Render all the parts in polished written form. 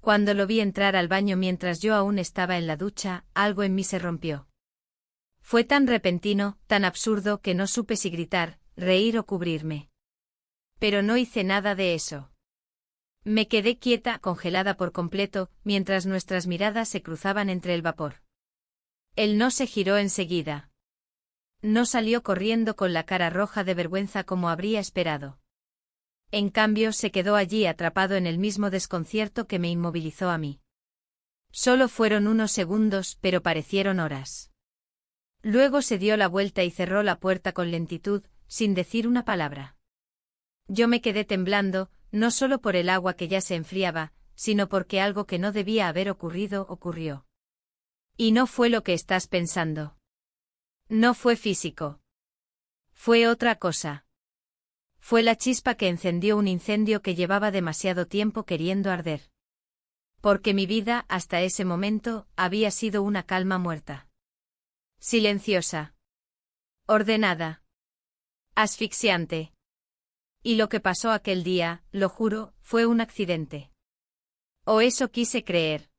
Cuando lo vi entrar al baño mientras yo aún estaba en la ducha, algo en mí se rompió. Fue tan repentino, tan absurdo que no supe si gritar, reír o cubrirme. Pero no hice nada de eso. Me quedé quieta, congelada por completo, mientras nuestras miradas se cruzaban entre el vapor. Él no se giró enseguida. No salió corriendo con la cara roja de vergüenza como habría esperado. En cambio, se quedó allí atrapado en el mismo desconcierto que me inmovilizó a mí. Solo fueron unos segundos, pero parecieron horas. Luego se dio la vuelta y cerró la puerta con lentitud, sin decir una palabra. Yo me quedé temblando, no solo por el agua que ya se enfriaba, sino porque algo que no debía haber ocurrido ocurrió. Y no fue lo que estás pensando. No fue físico. Fue otra cosa. Fue la chispa que encendió un incendio que llevaba demasiado tiempo queriendo arder. Porque mi vida, hasta ese momento, había sido una calma muerta. Silenciosa. Ordenada. Asfixiante. Y lo que pasó aquel día, lo juro, fue un accidente. O eso quise creer.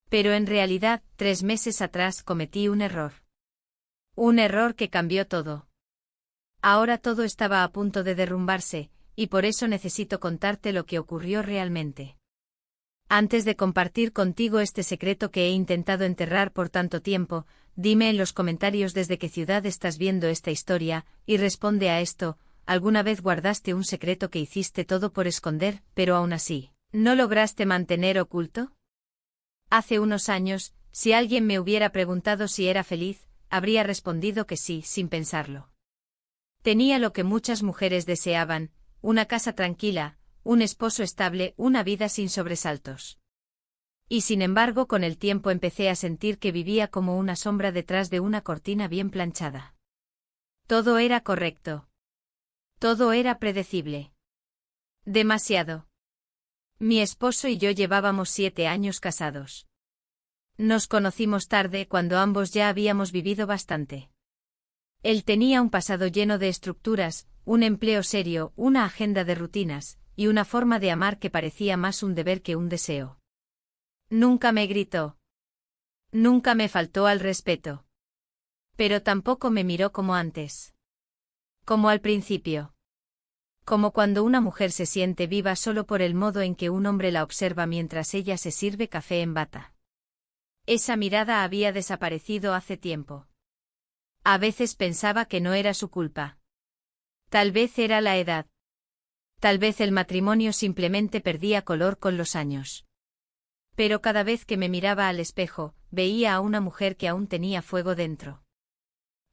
Pero en realidad, 3 meses atrás cometí un error. Un error que cambió todo. Ahora todo estaba a punto de derrumbarse, y por eso necesito contarte lo que ocurrió realmente. Antes de compartir contigo este secreto que he intentado enterrar por tanto tiempo, dime en los comentarios desde qué ciudad estás viendo esta historia, y responde a esto: ¿alguna vez guardaste un secreto que hiciste todo por esconder, pero aún así, no lograste mantener oculto? Hace unos años, si alguien me hubiera preguntado si era feliz, habría respondido que sí, sin pensarlo. Tenía lo que muchas mujeres deseaban: una casa tranquila, un esposo estable, una vida sin sobresaltos. Y sin embargo, con el tiempo empecé a sentir que vivía como una sombra detrás de una cortina bien planchada. Todo era correcto. Todo era predecible. Demasiado. Mi esposo y yo llevábamos 7 años casados. Nos conocimos tarde, cuando ambos ya habíamos vivido bastante. Él tenía un pasado lleno de estructuras, un empleo serio, una agenda de rutinas, y una forma de amar que parecía más un deber que un deseo. Nunca me gritó. Nunca me faltó al respeto. Pero tampoco me miró como antes. Como al principio. Como cuando una mujer se siente viva solo por el modo en que un hombre la observa mientras ella se sirve café en bata. Esa mirada había desaparecido hace tiempo. A veces pensaba que no era su culpa. Tal vez era la edad. Tal vez el matrimonio simplemente perdía color con los años. Pero cada vez que me miraba al espejo, veía a una mujer que aún tenía fuego dentro.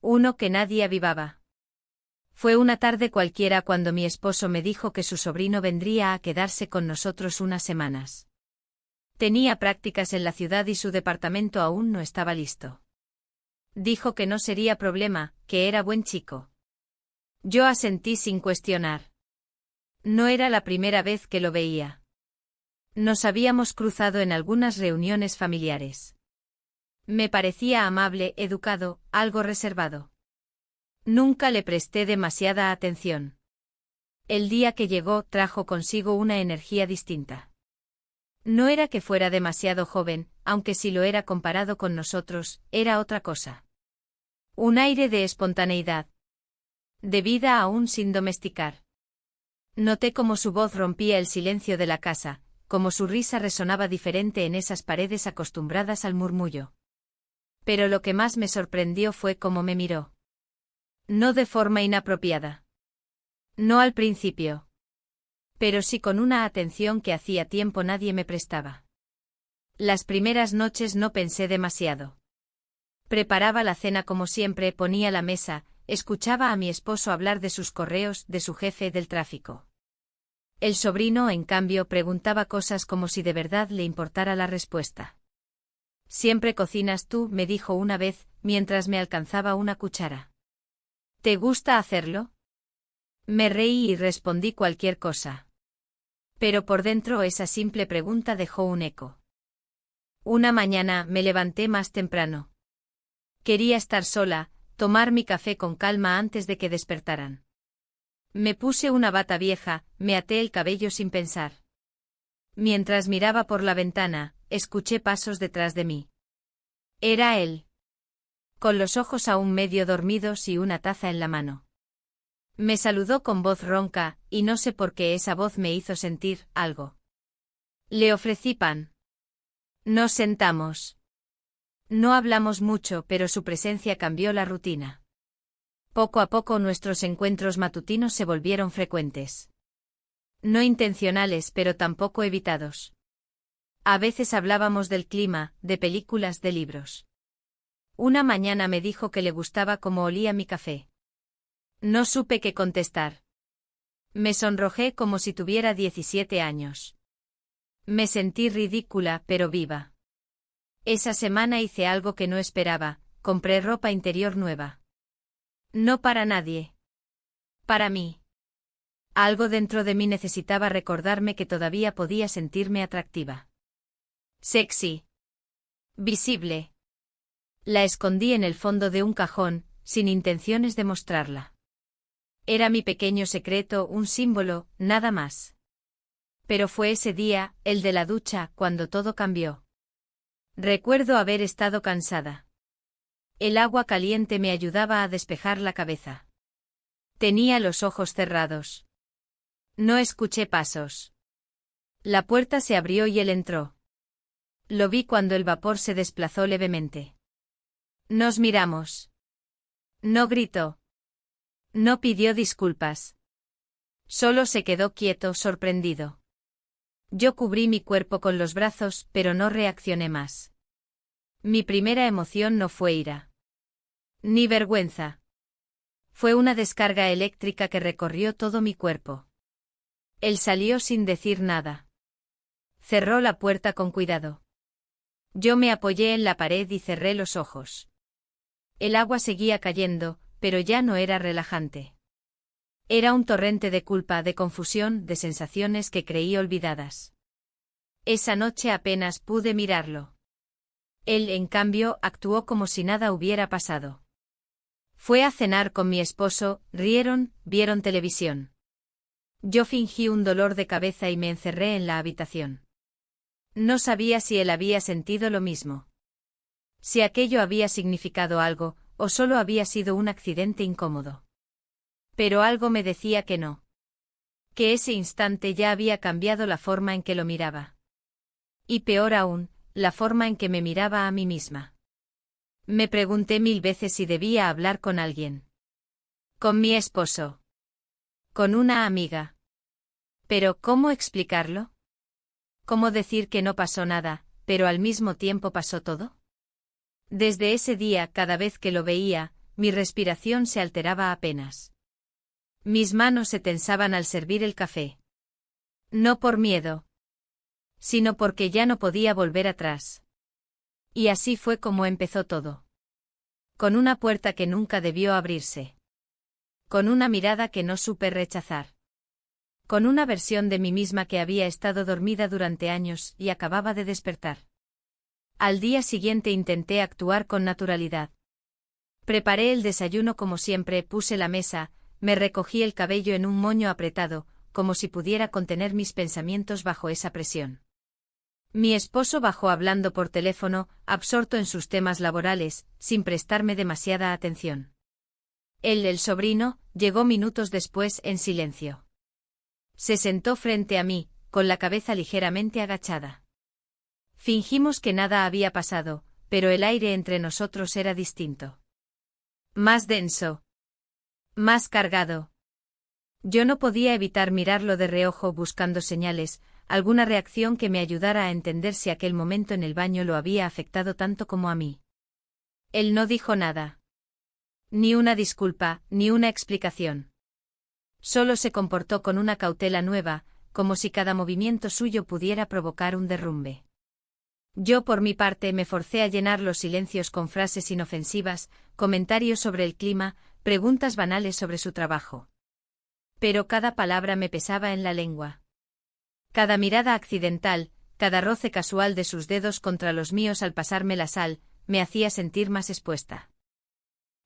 Uno que nadie avivaba. Fue una tarde cualquiera cuando mi esposo me dijo que su sobrino vendría a quedarse con nosotros unas semanas. Tenía prácticas en la ciudad y su departamento aún no estaba listo. Dijo que no sería problema, que era buen chico. Yo asentí sin cuestionar. No era la primera vez que lo veía. Nos habíamos cruzado en algunas reuniones familiares. Me parecía amable, educado, algo reservado. Nunca le presté demasiada atención. El día que llegó trajo consigo una energía distinta. No era que fuera demasiado joven, aunque si lo era comparado con nosotros, era otra cosa. Un aire de espontaneidad. De vida aún sin domesticar. Noté cómo su voz rompía el silencio de la casa, cómo su risa resonaba diferente en esas paredes acostumbradas al murmullo. Pero lo que más me sorprendió fue cómo me miró. No de forma inapropiada. No al principio. Pero sí con una atención que hacía tiempo nadie me prestaba. Las primeras noches no pensé demasiado. Preparaba la cena como siempre, ponía la mesa, escuchaba a mi esposo hablar de sus correos, de su jefe del tráfico. El sobrino, en cambio, preguntaba cosas como si de verdad le importara la respuesta. «Siempre cocinas tú», me dijo una vez, mientras me alcanzaba una cuchara. «¿Te gusta hacerlo?» Me reí y respondí cualquier cosa. Pero por dentro esa simple pregunta dejó un eco. Una mañana me levanté más temprano. Quería estar sola, tomar mi café con calma antes de que despertaran. Me puse una bata vieja, me até el cabello sin pensar. Mientras miraba por la ventana, escuché pasos detrás de mí. Era él. Con los ojos aún medio dormidos y una taza en la mano. Me saludó con voz ronca, y no sé por qué esa voz me hizo sentir algo. Le ofrecí pan. Nos sentamos. No hablamos mucho, pero su presencia cambió la rutina. Poco a poco nuestros encuentros matutinos se volvieron frecuentes. No intencionales, pero tampoco evitados. A veces hablábamos del clima, de películas, de libros. Una mañana me dijo que le gustaba cómo olía mi café. No supe qué contestar. Me sonrojé como si tuviera 17 años. Me sentí ridícula, pero viva. Esa semana hice algo que no esperaba, compré ropa interior nueva. No para nadie. Para mí. Algo dentro de mí necesitaba recordarme que todavía podía sentirme atractiva. Sexy. Visible. La escondí en el fondo de un cajón, sin intenciones de mostrarla. Era mi pequeño secreto, un símbolo, nada más. Pero fue ese día, el de la ducha, cuando todo cambió. Recuerdo haber estado cansada. El agua caliente me ayudaba a despejar la cabeza. Tenía los ojos cerrados. No escuché pasos. La puerta se abrió y él entró. Lo vi cuando el vapor se desplazó levemente. Nos miramos. No gritó. No pidió disculpas. Solo se quedó quieto, sorprendido. Yo cubrí mi cuerpo con los brazos, pero no reaccioné más. Mi primera emoción no fue ira. Ni vergüenza. Fue una descarga eléctrica que recorrió todo mi cuerpo. Él salió sin decir nada. Cerró la puerta con cuidado. Yo me apoyé en la pared y cerré los ojos. El agua seguía cayendo, pero ya no era relajante. Era un torrente de culpa, de confusión, de sensaciones que creí olvidadas. Esa noche apenas pude mirarlo. Él, en cambio, actuó como si nada hubiera pasado. Fue a cenar con mi esposo, rieron, vieron televisión. Yo fingí un dolor de cabeza y me encerré en la habitación. No sabía si él había sentido lo mismo. Si aquello había significado algo, o solo había sido un accidente incómodo. Pero algo me decía que no. Que ese instante ya había cambiado la forma en que lo miraba. Y peor aún, la forma en que me miraba a mí misma. Me pregunté 1000 veces si debía hablar con alguien. Con mi esposo. Con una amiga. Pero, ¿cómo explicarlo? ¿Cómo decir que no pasó nada, pero al mismo tiempo pasó todo? Desde ese día, cada vez que lo veía, mi respiración se alteraba apenas. Mis manos se tensaban al servir el café. No por miedo, sino porque ya no podía volver atrás. Y así fue como empezó todo. Con una puerta que nunca debió abrirse. Con una mirada que no supe rechazar. Con una versión de mí misma que había estado dormida durante años y acababa de despertar. Al día siguiente intenté actuar con naturalidad. Preparé el desayuno como siempre, puse la mesa, me recogí el cabello en un moño apretado, como si pudiera contener mis pensamientos bajo esa presión. Mi esposo bajó hablando por teléfono, absorto en sus temas laborales, sin prestarme demasiada atención. Él, el sobrino, llegó minutos después en silencio. Se sentó frente a mí, con la cabeza ligeramente agachada. Fingimos que nada había pasado, pero el aire entre nosotros era distinto. Más denso. Más cargado. Yo no podía evitar mirarlo de reojo buscando señales, alguna reacción que me ayudara a entender si aquel momento en el baño lo había afectado tanto como a mí. Él no dijo nada. Ni una disculpa, ni una explicación. Solo se comportó con una cautela nueva, como si cada movimiento suyo pudiera provocar un derrumbe. Yo por mi parte me forcé a llenar los silencios con frases inofensivas, comentarios sobre el clima, preguntas banales sobre su trabajo. Pero cada palabra me pesaba en la lengua. Cada mirada accidental, cada roce casual de sus dedos contra los míos al pasarme la sal, me hacía sentir más expuesta.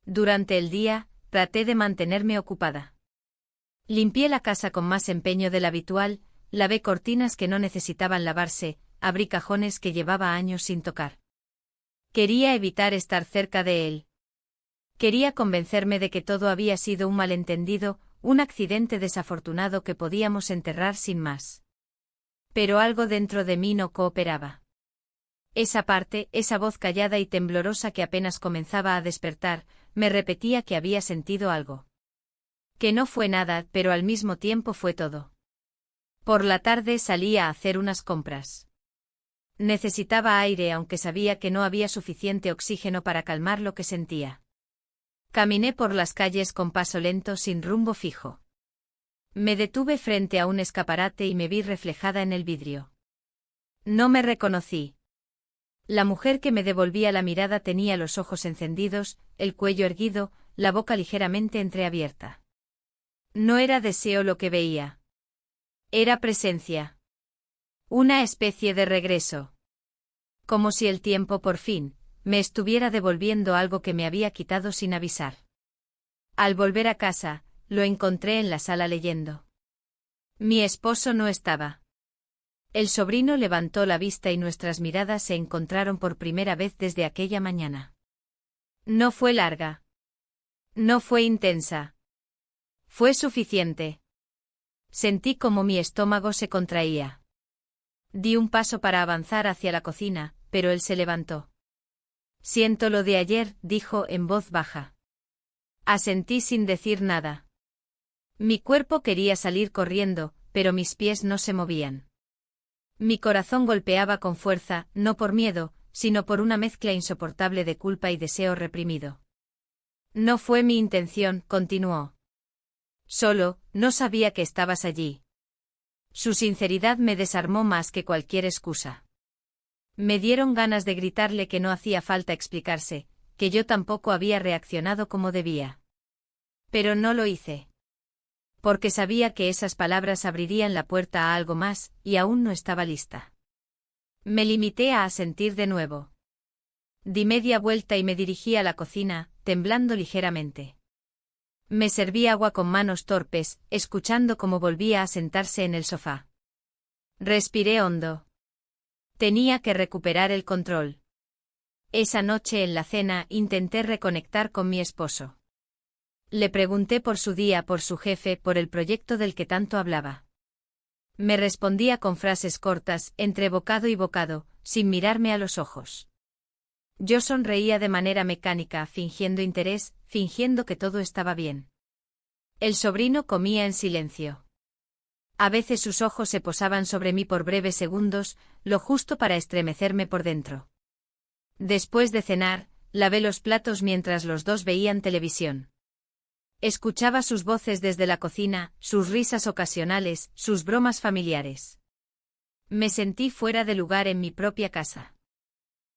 Durante el día, traté de mantenerme ocupada. Limpié la casa con más empeño del habitual, lavé cortinas que no necesitaban lavarse, abrí cajones que llevaba años sin tocar. Quería evitar estar cerca de él. Quería convencerme de que todo había sido un malentendido, un accidente desafortunado que podíamos enterrar sin más. Pero algo dentro de mí no cooperaba. Esa parte, esa voz callada y temblorosa que apenas comenzaba a despertar, me repetía que había sentido algo. Que no fue nada, pero al mismo tiempo fue todo. Por la tarde salí a hacer unas compras. Necesitaba aire aunque sabía que no había suficiente oxígeno para calmar lo que sentía. Caminé por las calles con paso lento sin rumbo fijo. Me detuve frente a un escaparate y me vi reflejada en el vidrio. No me reconocí. La mujer que me devolvía la mirada tenía los ojos encendidos, el cuello erguido, la boca ligeramente entreabierta. No era deseo lo que veía. Era presencia. Una especie de regreso. Como si el tiempo por fin me estuviera devolviendo algo que me había quitado sin avisar. Al volver a casa, lo encontré en la sala leyendo. Mi esposo no estaba. El sobrino levantó la vista y nuestras miradas se encontraron por primera vez desde aquella mañana. No fue larga. No fue intensa. Fue suficiente. Sentí como mi estómago se contraía. Di un paso para avanzar hacia la cocina, pero él se levantó. Siento lo de ayer, dijo en voz baja. Asentí sin decir nada. Mi cuerpo quería salir corriendo, pero mis pies no se movían. Mi corazón golpeaba con fuerza, no por miedo, sino por una mezcla insoportable de culpa y deseo reprimido. No fue mi intención, continuó. Solo, no sabía que estabas allí. Su sinceridad me desarmó más que cualquier excusa. Me dieron ganas de gritarle que no hacía falta explicarse, que yo tampoco había reaccionado como debía. Pero no lo hice. Porque sabía que esas palabras abrirían la puerta a algo más, y aún no estaba lista. Me limité a asentir de nuevo. Di media vuelta y me dirigí a la cocina, temblando ligeramente. Me serví agua con manos torpes, escuchando cómo volvía a sentarse en el sofá. Respiré hondo. Tenía que recuperar el control. Esa noche en la cena intenté reconectar con mi esposo. Le pregunté por su día, por su jefe, por el proyecto del que tanto hablaba. Me respondía con frases cortas, entre bocado y bocado, sin mirarme a los ojos. Yo sonreía de manera mecánica, fingiendo interés, fingiendo que todo estaba bien. El sobrino comía en silencio. A veces sus ojos se posaban sobre mí por breves segundos, lo justo para estremecerme por dentro. Después de cenar, lavé los platos mientras los dos veían televisión. Escuchaba sus voces desde la cocina, sus risas ocasionales, sus bromas familiares. Me sentí fuera de lugar en mi propia casa.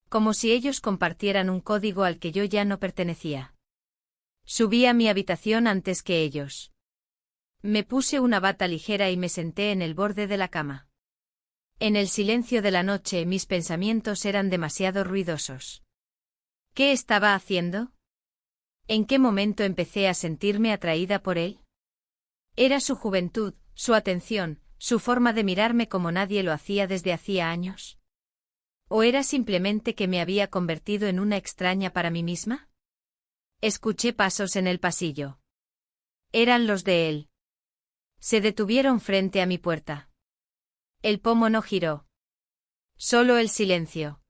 Como si ellos compartieran un código al que yo ya no pertenecía. Subí a mi habitación antes que ellos. Me puse una bata ligera y me senté en el borde de la cama. En el silencio de la noche mis pensamientos eran demasiado ruidosos. ¿Qué estaba haciendo? ¿En qué momento empecé a sentirme atraída por él? ¿Era su juventud, su atención, su forma de mirarme como nadie lo hacía desde hacía años? ¿O era simplemente que me había convertido en una extraña para mí misma? Escuché pasos en el pasillo. Eran los de él. Se detuvieron frente a mi puerta. El pomo no giró. Solo el silencio.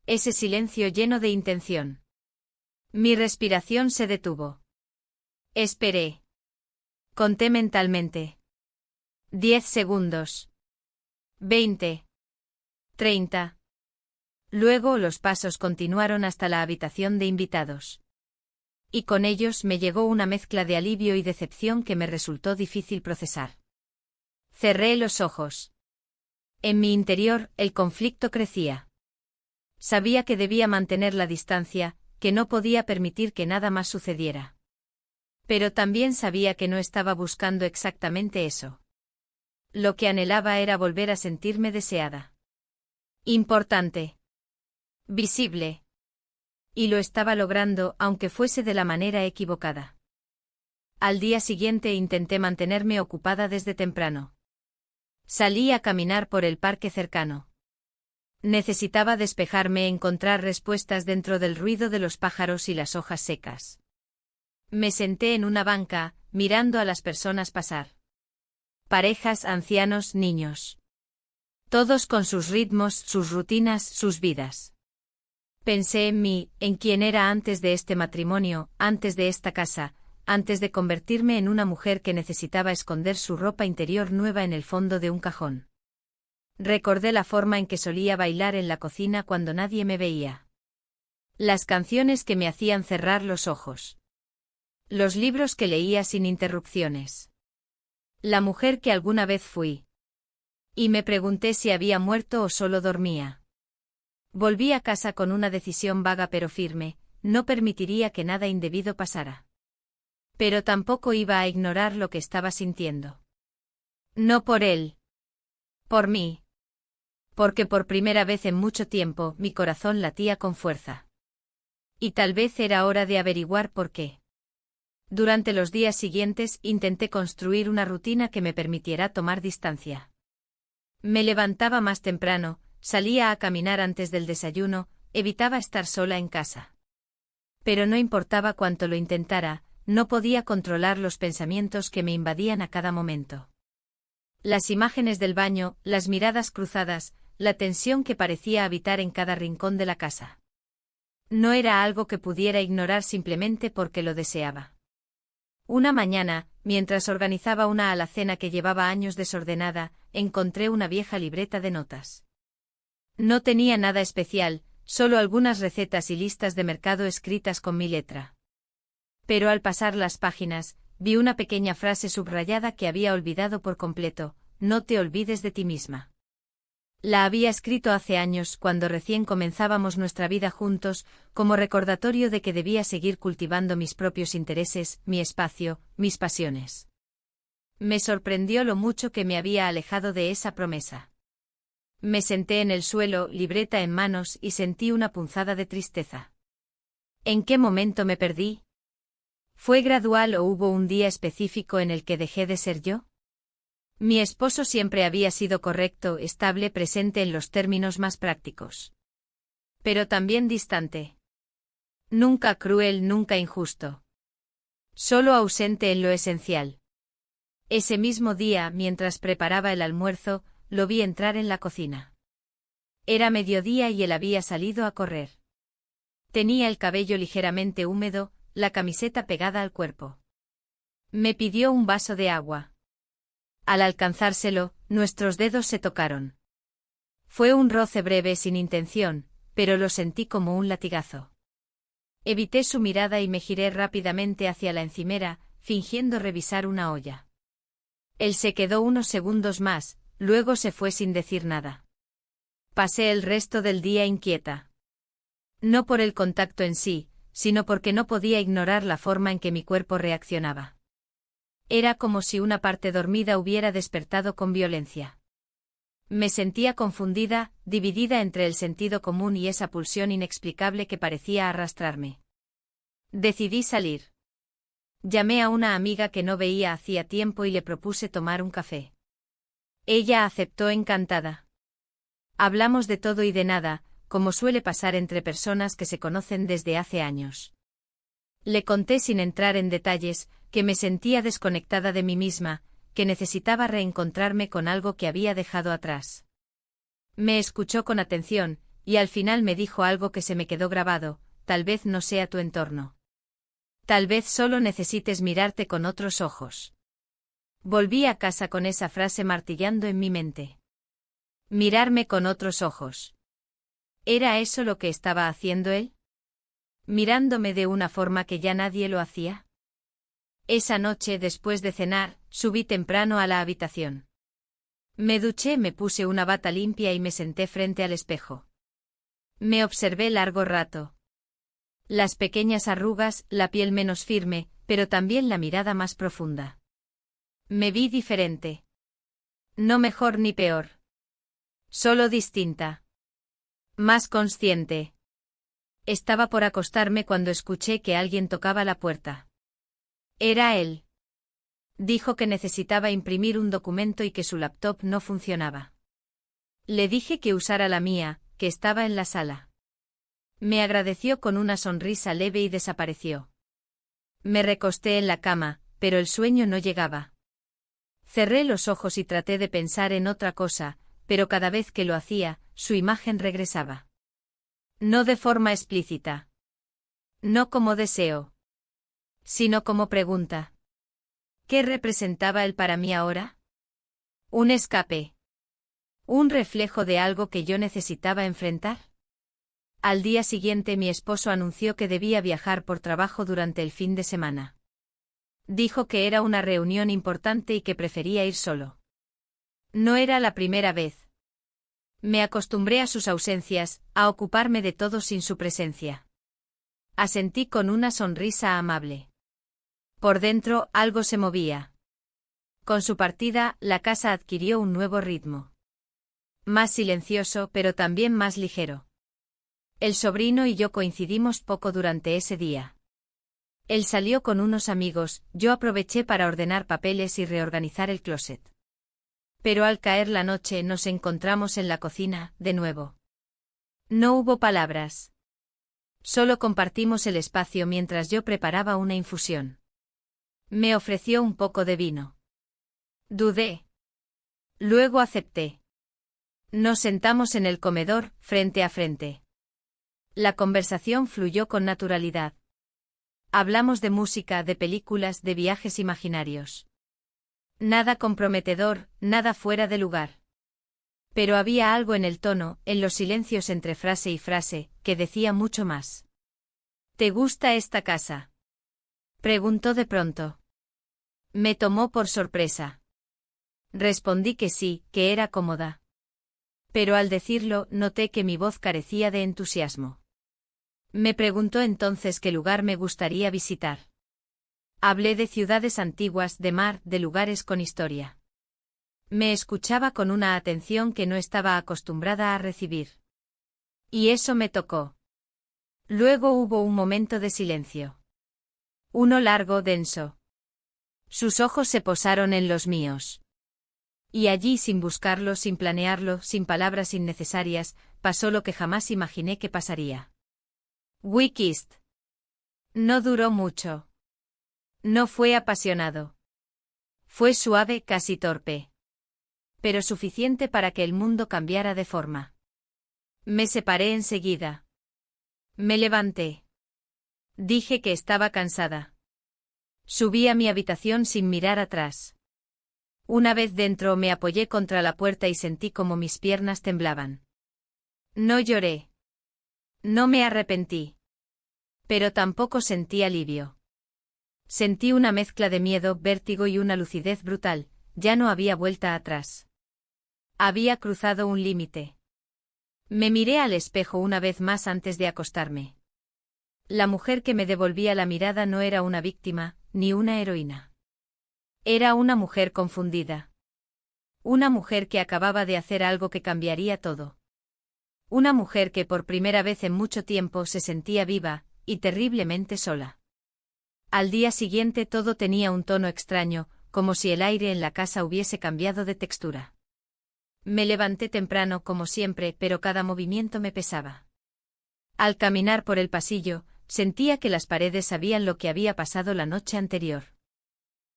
Ese silencio lleno de intención. Mi respiración se detuvo. Esperé. Conté mentalmente. 10 segundos. 20. 30. Luego los pasos continuaron hasta la habitación de invitados. Y con ellos me llegó una mezcla de alivio y decepción que me resultó difícil procesar. Cerré los ojos. En mi interior, el conflicto crecía. Sabía que debía mantener la distancia, que no podía permitir que nada más sucediera. Pero también sabía que no estaba buscando exactamente eso. Lo que anhelaba era volver a sentirme deseada. Importante. Visible. Y lo estaba logrando, aunque fuese de la manera equivocada. Al día siguiente intenté mantenerme ocupada desde temprano. Salí a caminar por el parque cercano. Necesitaba despejarme, encontrar respuestas dentro del ruido de los pájaros y las hojas secas. Me senté en una banca, mirando a las personas pasar. Parejas, ancianos, niños. Todos con sus ritmos, sus rutinas, sus vidas. Pensé en mí, en quién era antes de este matrimonio, antes de esta casa, antes de convertirme en una mujer que necesitaba esconder su ropa interior nueva en el fondo de un cajón. Recordé la forma en que solía bailar en la cocina cuando nadie me veía. Las canciones que me hacían cerrar los ojos. Los libros que leía sin interrupciones. La mujer que alguna vez fui. Y me pregunté si había muerto o solo dormía. Volví a casa con una decisión vaga pero firme: no permitiría que nada indebido pasara. Pero tampoco iba a ignorar lo que estaba sintiendo. No por él. Por mí. Porque por primera vez en mucho tiempo mi corazón latía con fuerza. Y tal vez era hora de averiguar por qué. Durante los días siguientes intenté construir una rutina que me permitiera tomar distancia. Me levantaba más temprano, salía a caminar antes del desayuno, evitaba estar sola en casa. Pero no importaba cuánto lo intentara, no podía controlar los pensamientos que me invadían a cada momento. Las imágenes del baño, las miradas cruzadas, la tensión que parecía habitar en cada rincón de la casa. No era algo que pudiera ignorar simplemente porque lo deseaba. Una mañana, mientras organizaba una alacena que llevaba años desordenada, encontré una vieja libreta de notas. No tenía nada especial, solo algunas recetas y listas de mercado escritas con mi letra. Pero al pasar las páginas, vi una pequeña frase subrayada que había olvidado por completo: no te olvides de ti misma. La había escrito hace años, cuando recién comenzábamos nuestra vida juntos, como recordatorio de que debía seguir cultivando mis propios intereses, mi espacio, mis pasiones. Me sorprendió lo mucho que me había alejado de esa promesa. Me senté en el suelo, libreta en manos, y sentí una punzada de tristeza. ¿En qué momento me perdí? ¿Fue gradual o hubo un día específico en el que dejé de ser yo? Mi esposo siempre había sido correcto, estable, presente en los términos más prácticos. Pero también distante. Nunca cruel, nunca injusto. Solo ausente en lo esencial. Ese mismo día, mientras preparaba el almuerzo, lo vi entrar en la cocina. Era mediodía y él había salido a correr. Tenía el cabello ligeramente húmedo, la camiseta pegada al cuerpo. Me pidió un vaso de agua. Al alcanzárselo, nuestros dedos se tocaron. Fue un roce breve sin intención, pero lo sentí como un latigazo. Evité su mirada y me giré rápidamente hacia la encimera, fingiendo revisar una olla. Él se quedó unos segundos más, luego se fue sin decir nada. Pasé el resto del día inquieta. No por el contacto en sí, sino porque no podía ignorar la forma en que mi cuerpo reaccionaba. Era como si una parte dormida hubiera despertado con violencia. Me sentía confundida, dividida entre el sentido común y esa pulsión inexplicable que parecía arrastrarme. Decidí salir. Llamé a una amiga que no veía hacía tiempo y le propuse tomar un café. Ella aceptó encantada. Hablamos de todo y de nada, como suele pasar entre personas que se conocen desde hace años. Le conté sin entrar en detalles, que me sentía desconectada de mí misma, que necesitaba reencontrarme con algo que había dejado atrás. Me escuchó con atención, y al final me dijo algo que se me quedó grabado: tal vez no sea tu entorno. Tal vez solo necesites mirarte con otros ojos. Volví a casa con esa frase martillando en mi mente. Mirarme con otros ojos. ¿Era eso lo que estaba haciendo él? ¿Mirándome de una forma que ya nadie lo hacía? Esa noche, después de cenar, subí temprano a la habitación. Me duché, me puse una bata limpia y me senté frente al espejo. Me observé largo rato. Las pequeñas arrugas, la piel menos firme, pero también la mirada más profunda. Me vi diferente. No mejor ni peor. Solo distinta. Más consciente. Estaba por acostarme cuando escuché que alguien tocaba la puerta. Era él. Dijo que necesitaba imprimir un documento y que su laptop no funcionaba. Le dije que usara la mía, que estaba en la sala. Me agradeció con una sonrisa leve y desapareció. Me recosté en la cama, pero el sueño no llegaba. Cerré los ojos y traté de pensar en otra cosa, pero cada vez que lo hacía, su imagen regresaba. No de forma explícita. No como deseo. Sino como pregunta. ¿Qué representaba él para mí ahora? Un escape. Un reflejo de algo que yo necesitaba enfrentar. Al día siguiente mi esposo anunció que debía viajar por trabajo durante el fin de semana. Dijo que era una reunión importante y que prefería ir solo. No era la primera vez. Me acostumbré a sus ausencias, a ocuparme de todo sin su presencia. Asentí con una sonrisa amable. Por dentro, algo se movía. Con su partida, la casa adquirió un nuevo ritmo. Más silencioso, pero también más ligero. El sobrino y yo coincidimos poco durante ese día. Él salió con unos amigos, yo aproveché para ordenar papeles y reorganizar el closet. Pero al caer la noche nos encontramos en la cocina, de nuevo. No hubo palabras. Solo compartimos el espacio mientras yo preparaba una infusión. Me ofreció un poco de vino. Dudé. Luego acepté. Nos sentamos en el comedor, frente a frente. La conversación fluyó con naturalidad. Hablamos de música, de películas, de viajes imaginarios. Nada comprometedor, nada fuera de lugar. Pero había algo en el tono, en los silencios entre frase y frase, que decía mucho más. ¿Te gusta esta casa? Preguntó de pronto. Me tomó por sorpresa. Respondí que sí, que era cómoda. Pero al decirlo, noté que mi voz carecía de entusiasmo. Me preguntó entonces qué lugar me gustaría visitar. Hablé de ciudades antiguas, de mar, de lugares con historia. Me escuchaba con una atención que no estaba acostumbrada a recibir. Y eso me tocó. Luego hubo un momento de silencio. Uno largo, denso. Sus ojos se posaron en los míos. Y allí, sin buscarlo, sin planearlo, sin palabras innecesarias, pasó lo que jamás imaginé que pasaría. We kissed. No duró mucho. No fue apasionado. Fue suave, casi torpe. Pero suficiente para que el mundo cambiara de forma. Me separé enseguida. Me levanté. Dije que estaba cansada. Subí a mi habitación sin mirar atrás. Una vez dentro me apoyé contra la puerta y sentí como mis piernas temblaban. No lloré. No me arrepentí. Pero tampoco sentí alivio. Sentí una mezcla de miedo, vértigo y una lucidez brutal, ya no había vuelta atrás. Había cruzado un límite. Me miré al espejo una vez más antes de acostarme. La mujer que me devolvía la mirada no era una víctima, ni una heroína. Era una mujer confundida. Una mujer que acababa de hacer algo que cambiaría todo. Una mujer que por primera vez en mucho tiempo se sentía viva, y terriblemente sola. Al día siguiente todo tenía un tono extraño, como si el aire en la casa hubiese cambiado de textura. Me levanté temprano como siempre, pero cada movimiento me pesaba. Al caminar por el pasillo, sentía que las paredes sabían lo que había pasado la noche anterior.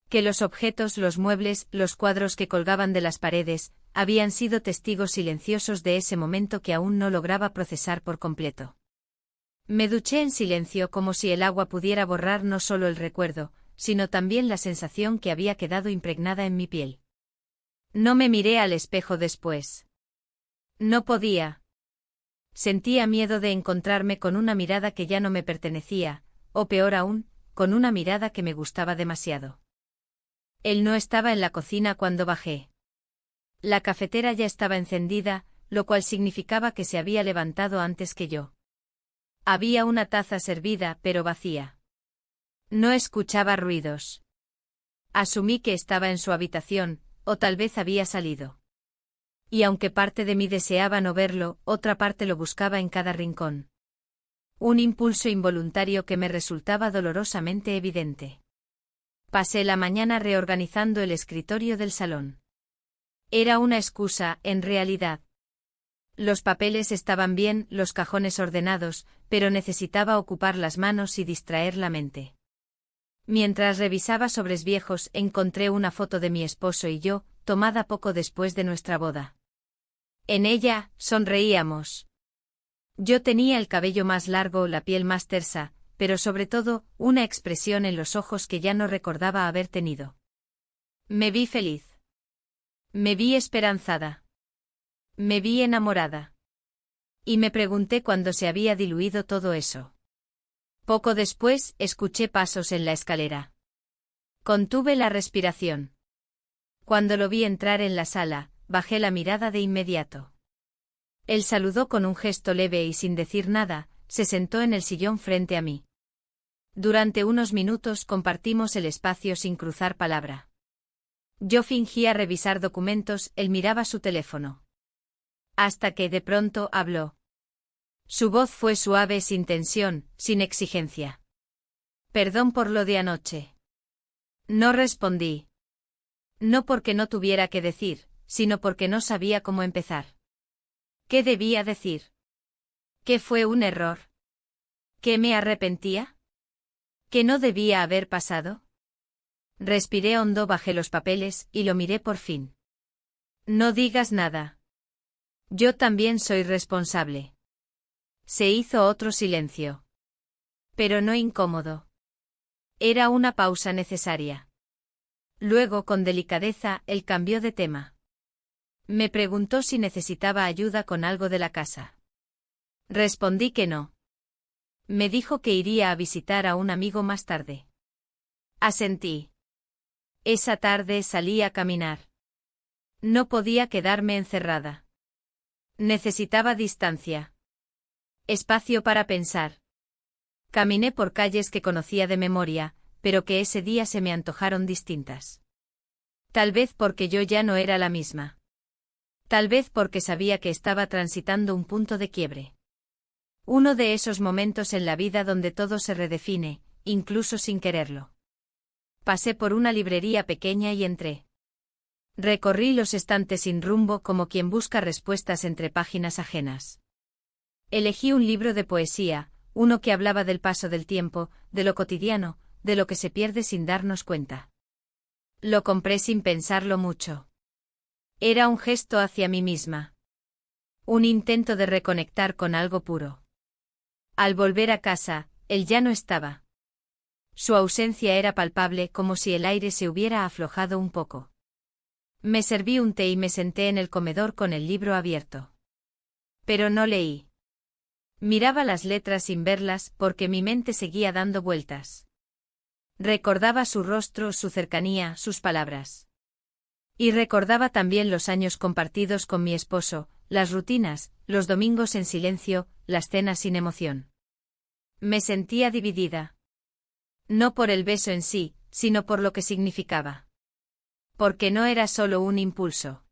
Que los objetos, los muebles, los cuadros que colgaban de las paredes, habían sido testigos silenciosos de ese momento que aún no lograba procesar por completo. Me duché en silencio como si el agua pudiera borrar no solo el recuerdo, sino también la sensación que había quedado impregnada en mi piel. No me miré al espejo después. No podía. Sentía miedo de encontrarme con una mirada que ya no me pertenecía, o peor aún, con una mirada que me gustaba demasiado. Él no estaba en la cocina cuando bajé. La cafetera ya estaba encendida, lo cual significaba que se había levantado antes que yo. Había una taza servida, pero vacía. No escuchaba ruidos. Asumí que estaba en su habitación, o tal vez había salido. Y aunque parte de mí deseaba no verlo, otra parte lo buscaba en cada rincón. Un impulso involuntario que me resultaba dolorosamente evidente. Pasé la mañana reorganizando el escritorio del salón. Era una excusa, en realidad. Los papeles estaban bien, los cajones ordenados, pero necesitaba ocupar las manos y distraer la mente. Mientras revisaba sobres viejos, encontré una foto de mi esposo y yo, tomada poco después de nuestra boda. En ella, sonreíamos. Yo tenía el cabello más largo, la piel más tersa, pero sobre todo, una expresión en los ojos que ya no recordaba haber tenido. Me vi feliz. Me vi esperanzada. Me vi enamorada. Y me pregunté cuándo se había diluido todo eso. Poco después, escuché pasos en la escalera. Contuve la respiración. Cuando lo vi entrar en la sala, bajé la mirada de inmediato. Él saludó con un gesto leve y sin decir nada, se sentó en el sillón frente a mí. Durante unos minutos compartimos el espacio sin cruzar palabra. Yo fingía revisar documentos, él miraba su teléfono. Hasta que de pronto habló. Su voz fue suave, sin tensión, sin exigencia. Perdón por lo de anoche. No respondí. No porque no tuviera que decir, sino porque no sabía cómo empezar. ¿Qué debía decir? ¿Qué fue un error? ¿Qué me arrepentía? ¿Qué no debía haber pasado? Respiré hondo, bajé los papeles y lo miré por fin. No digas nada. Yo también soy responsable. Se hizo otro silencio. Pero no incómodo. Era una pausa necesaria. Luego, con delicadeza, él cambió de tema. Me preguntó si necesitaba ayuda con algo de la casa. Respondí que no. Me dijo que iría a visitar a un amigo más tarde. Asentí. Esa tarde salí a caminar. No podía quedarme encerrada. Necesitaba distancia. Espacio para pensar. Caminé por calles que conocía de memoria, pero que ese día se me antojaron distintas. Tal vez porque yo ya no era la misma. Tal vez porque sabía que estaba transitando un punto de quiebre. Uno de esos momentos en la vida donde todo se redefine, incluso sin quererlo. Pasé por una librería pequeña y entré. Recorrí los estantes sin rumbo como quien busca respuestas entre páginas ajenas. Elegí un libro de poesía, uno que hablaba del paso del tiempo, de lo cotidiano, de lo que se pierde sin darnos cuenta. Lo compré sin pensarlo mucho. Era un gesto hacia mí misma. Un intento de reconectar con algo puro. Al volver a casa, él ya no estaba. Su ausencia era palpable, como si el aire se hubiera aflojado un poco. Me serví un té y me senté en el comedor con el libro abierto. Pero no leí. Miraba las letras sin verlas porque mi mente seguía dando vueltas. Recordaba su rostro, su cercanía, sus palabras. Y recordaba también los años compartidos con mi esposo, las rutinas, los domingos en silencio, las cenas sin emoción. Me sentía dividida. No por el beso en sí, sino por lo que significaba. Porque no era solo un impulso.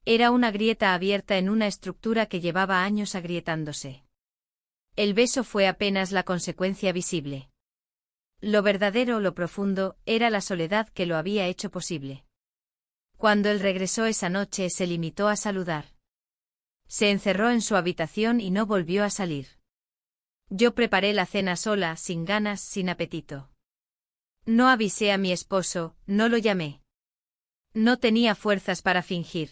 Era una grieta abierta en una estructura que llevaba años agrietándose. El beso fue apenas la consecuencia visible. Lo verdadero, lo profundo, era la soledad que lo había hecho posible. Cuando él regresó esa noche se limitó a saludar. Se encerró en su habitación y no volvió a salir. Yo preparé la cena sola, sin ganas, sin apetito. No avisé a mi esposo, no lo llamé. No tenía fuerzas para fingir.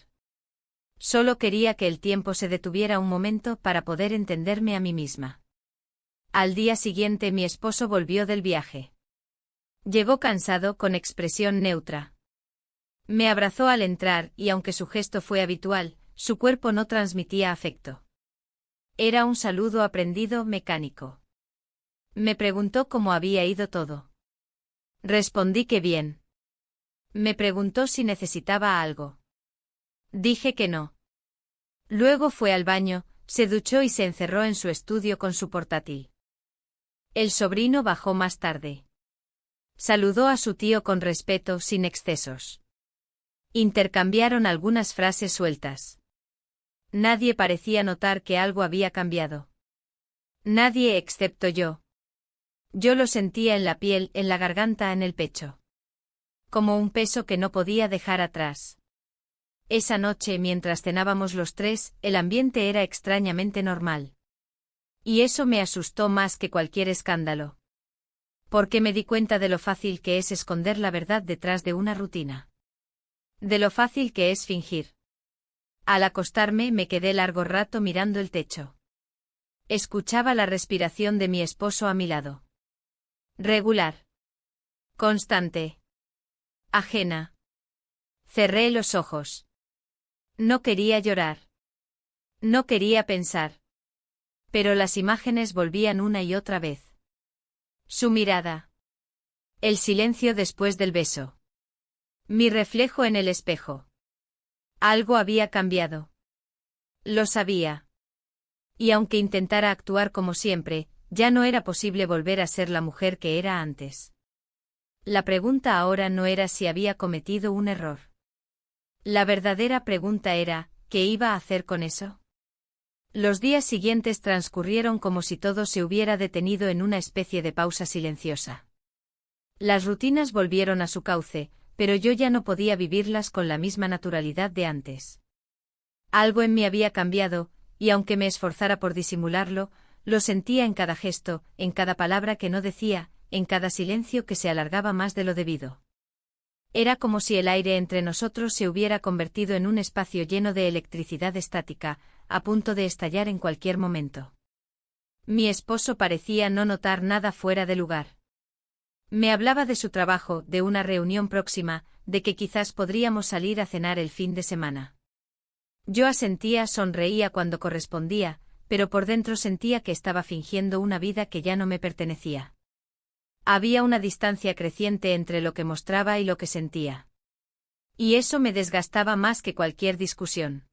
Solo quería que el tiempo se detuviera un momento para poder entenderme a mí misma. Al día siguiente mi esposo volvió del viaje. Llegó cansado, con expresión neutra. Me abrazó al entrar y aunque su gesto fue habitual, su cuerpo no transmitía afecto. Era un saludo aprendido, mecánico. Me preguntó cómo había ido todo. Respondí que bien. Me preguntó si necesitaba algo. Dije que no. Luego fue al baño, se duchó y se encerró en su estudio con su portátil. El sobrino bajó más tarde. Saludó a su tío con respeto, sin excesos. Intercambiaron algunas frases sueltas. Nadie parecía notar que algo había cambiado. Nadie excepto yo. Yo lo sentía en la piel, en la garganta, en el pecho. Como un peso que no podía dejar atrás. Esa noche, mientras cenábamos los tres, el ambiente era extrañamente normal. Y eso me asustó más que cualquier escándalo. Porque me di cuenta de lo fácil que es esconder la verdad detrás de una rutina. De lo fácil que es fingir. Al acostarme me quedé largo rato mirando el techo. Escuchaba la respiración de mi esposo a mi lado. Regular. Constante. Ajena. Cerré los ojos. No quería llorar. No quería pensar. Pero las imágenes volvían una y otra vez. Su mirada. El silencio después del beso. Mi reflejo en el espejo. Algo había cambiado. Lo sabía. Y aunque intentara actuar como siempre, ya no era posible volver a ser la mujer que era antes. La pregunta ahora no era si había cometido un error. La verdadera pregunta era, ¿qué iba a hacer con eso? Los días siguientes transcurrieron como si todo se hubiera detenido en una especie de pausa silenciosa. Las rutinas volvieron a su cauce, pero yo ya no podía vivirlas con la misma naturalidad de antes. Algo en mí había cambiado, y aunque me esforzara por disimularlo, lo sentía en cada gesto, en cada palabra que no decía, en cada silencio que se alargaba más de lo debido. Era como si el aire entre nosotros se hubiera convertido en un espacio lleno de electricidad estática, a punto de estallar en cualquier momento. Mi esposo parecía no notar nada fuera de lugar. Me hablaba de su trabajo, de una reunión próxima, de que quizás podríamos salir a cenar el fin de semana. Yo asentía, sonreía cuando correspondía, pero por dentro sentía que estaba fingiendo una vida que ya no me pertenecía. Había una distancia creciente entre lo que mostraba y lo que sentía. Y eso me desgastaba más que cualquier discusión.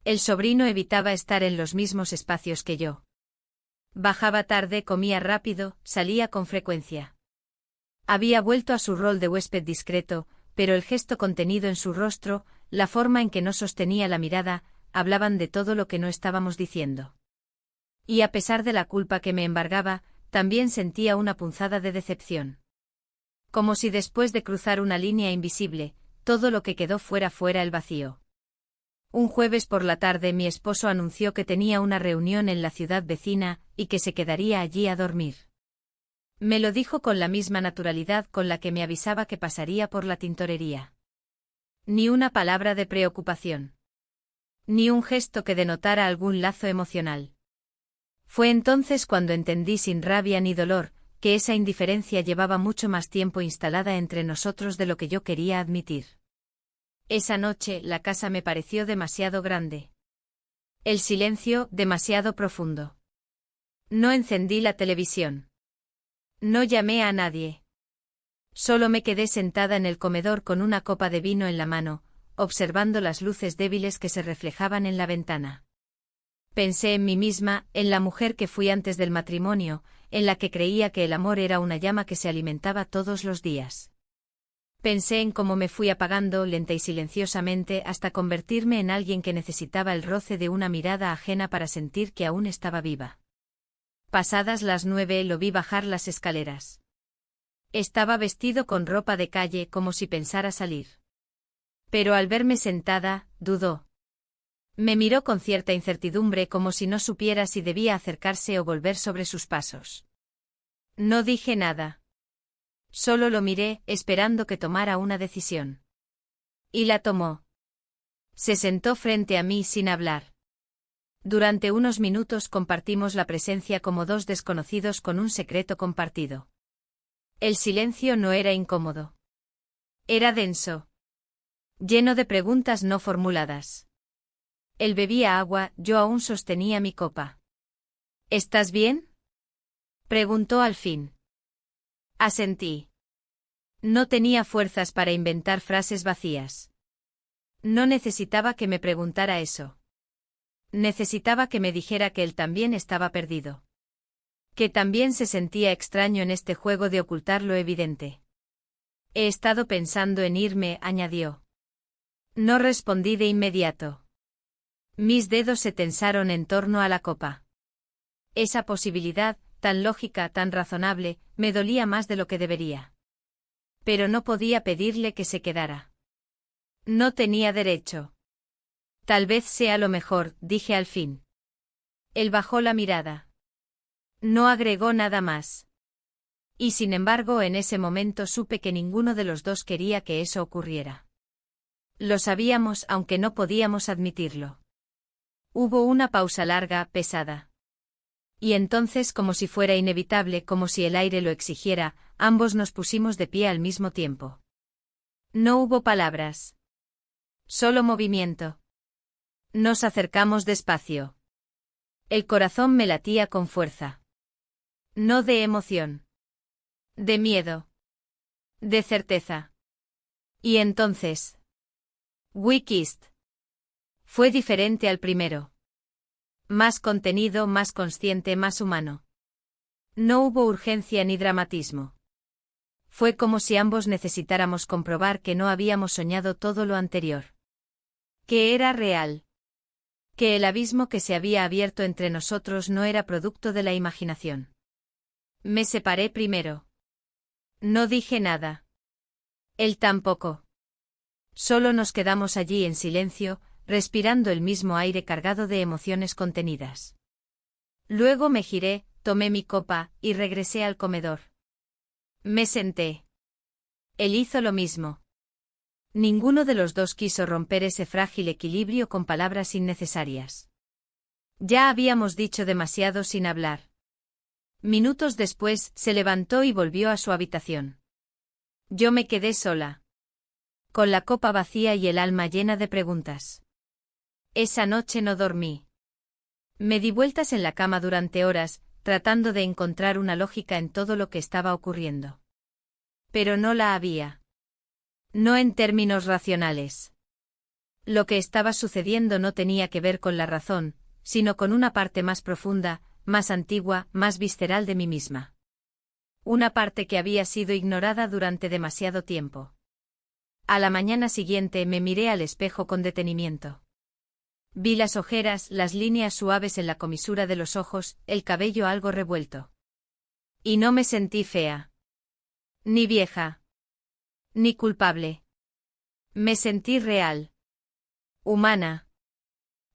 El sobrino evitaba estar en los mismos espacios que yo. Bajaba tarde, comía rápido, salía con frecuencia. Había vuelto a su rol de huésped discreto, pero el gesto contenido en su rostro, la forma en que no sostenía la mirada, hablaban de todo lo que no estábamos diciendo. Y a pesar de la culpa que me embargaba, también sentía una punzada de decepción. Como si después de cruzar una línea invisible, todo lo que quedó fuera el vacío. Un jueves por la tarde mi esposo anunció que tenía una reunión en la ciudad vecina y que se quedaría allí a dormir. Me lo dijo con la misma naturalidad con la que me avisaba que pasaría por la tintorería. Ni una palabra de preocupación. Ni un gesto que denotara algún lazo emocional. Fue entonces cuando entendí sin rabia ni dolor, que esa indiferencia llevaba mucho más tiempo instalada entre nosotros de lo que yo quería admitir. Esa noche la casa me pareció demasiado grande. El silencio, demasiado profundo. No encendí la televisión. No llamé a nadie. Solo me quedé sentada en el comedor con una copa de vino en la mano, observando las luces débiles que se reflejaban en la ventana. Pensé en mí misma, en la mujer que fui antes del matrimonio, en la que creía que el amor era una llama que se alimentaba todos los días. Pensé en cómo me fui apagando lenta y silenciosamente hasta convertirme en alguien que necesitaba el roce de una mirada ajena para sentir que aún estaba viva. Pasadas las 9 lo vi bajar las escaleras. Estaba vestido con ropa de calle como si pensara salir. Pero al verme sentada, dudó. Me miró con cierta incertidumbre como si no supiera si debía acercarse o volver sobre sus pasos. No dije nada. Solo lo miré, esperando que tomara una decisión. Y la tomó. Se sentó frente a mí sin hablar. Durante unos minutos compartimos la presencia como dos desconocidos con un secreto compartido. El silencio no era incómodo. Era denso. Lleno de preguntas no formuladas. Él bebía agua, yo aún sostenía mi copa. ¿Estás bien?, preguntó al fin. Asentí. No tenía fuerzas para inventar frases vacías. No necesitaba que me preguntara eso. Necesitaba que me dijera que él también estaba perdido. Que también se sentía extraño en este juego de ocultar lo evidente. He estado pensando en irme, añadió. No respondí de inmediato. Mis dedos se tensaron en torno a la copa. Esa posibilidad, tan lógica, tan razonable, me dolía más de lo que debería. Pero no podía pedirle que se quedara. No tenía derecho. Tal vez sea lo mejor, dije al fin. Él bajó la mirada. No agregó nada más. Y sin embargo en ese momento supe que ninguno de los dos quería que eso ocurriera. Lo sabíamos aunque no podíamos admitirlo. Hubo una pausa larga, pesada. Y entonces, como si fuera inevitable, como si el aire lo exigiera, ambos nos pusimos de pie al mismo tiempo. No hubo palabras. Solo movimiento. Nos acercamos despacio. El corazón me latía con fuerza. No de emoción. De miedo. De certeza. Y entonces. We kissed. Fue diferente al primero. Más contenido, más consciente, más humano. No hubo urgencia ni dramatismo. Fue como si ambos necesitáramos comprobar que no habíamos soñado todo lo anterior. Que era real. Que el abismo que se había abierto entre nosotros no era producto de la imaginación. Me separé primero. No dije nada. Él tampoco. Solo nos quedamos allí en silencio, respirando el mismo aire cargado de emociones contenidas. Luego me giré, tomé mi copa, y regresé al comedor. Me senté. Él hizo lo mismo. Ninguno de los dos quiso romper ese frágil equilibrio con palabras innecesarias. Ya habíamos dicho demasiado sin hablar. Minutos después, se levantó y volvió a su habitación. Yo me quedé sola. Con la copa vacía y el alma llena de preguntas. Esa noche no dormí. Me di vueltas en la cama durante horas, tratando de encontrar una lógica en todo lo que estaba ocurriendo. Pero no la había. No en términos racionales. Lo que estaba sucediendo no tenía que ver con la razón, sino con una parte más profunda, más antigua, más visceral de mí misma. Una parte que había sido ignorada durante demasiado tiempo. A la mañana siguiente me miré al espejo con detenimiento. Vi las ojeras, las líneas suaves en la comisura de los ojos, el cabello algo revuelto. Y no me sentí fea. Ni vieja. Ni culpable. Me sentí real. Humana.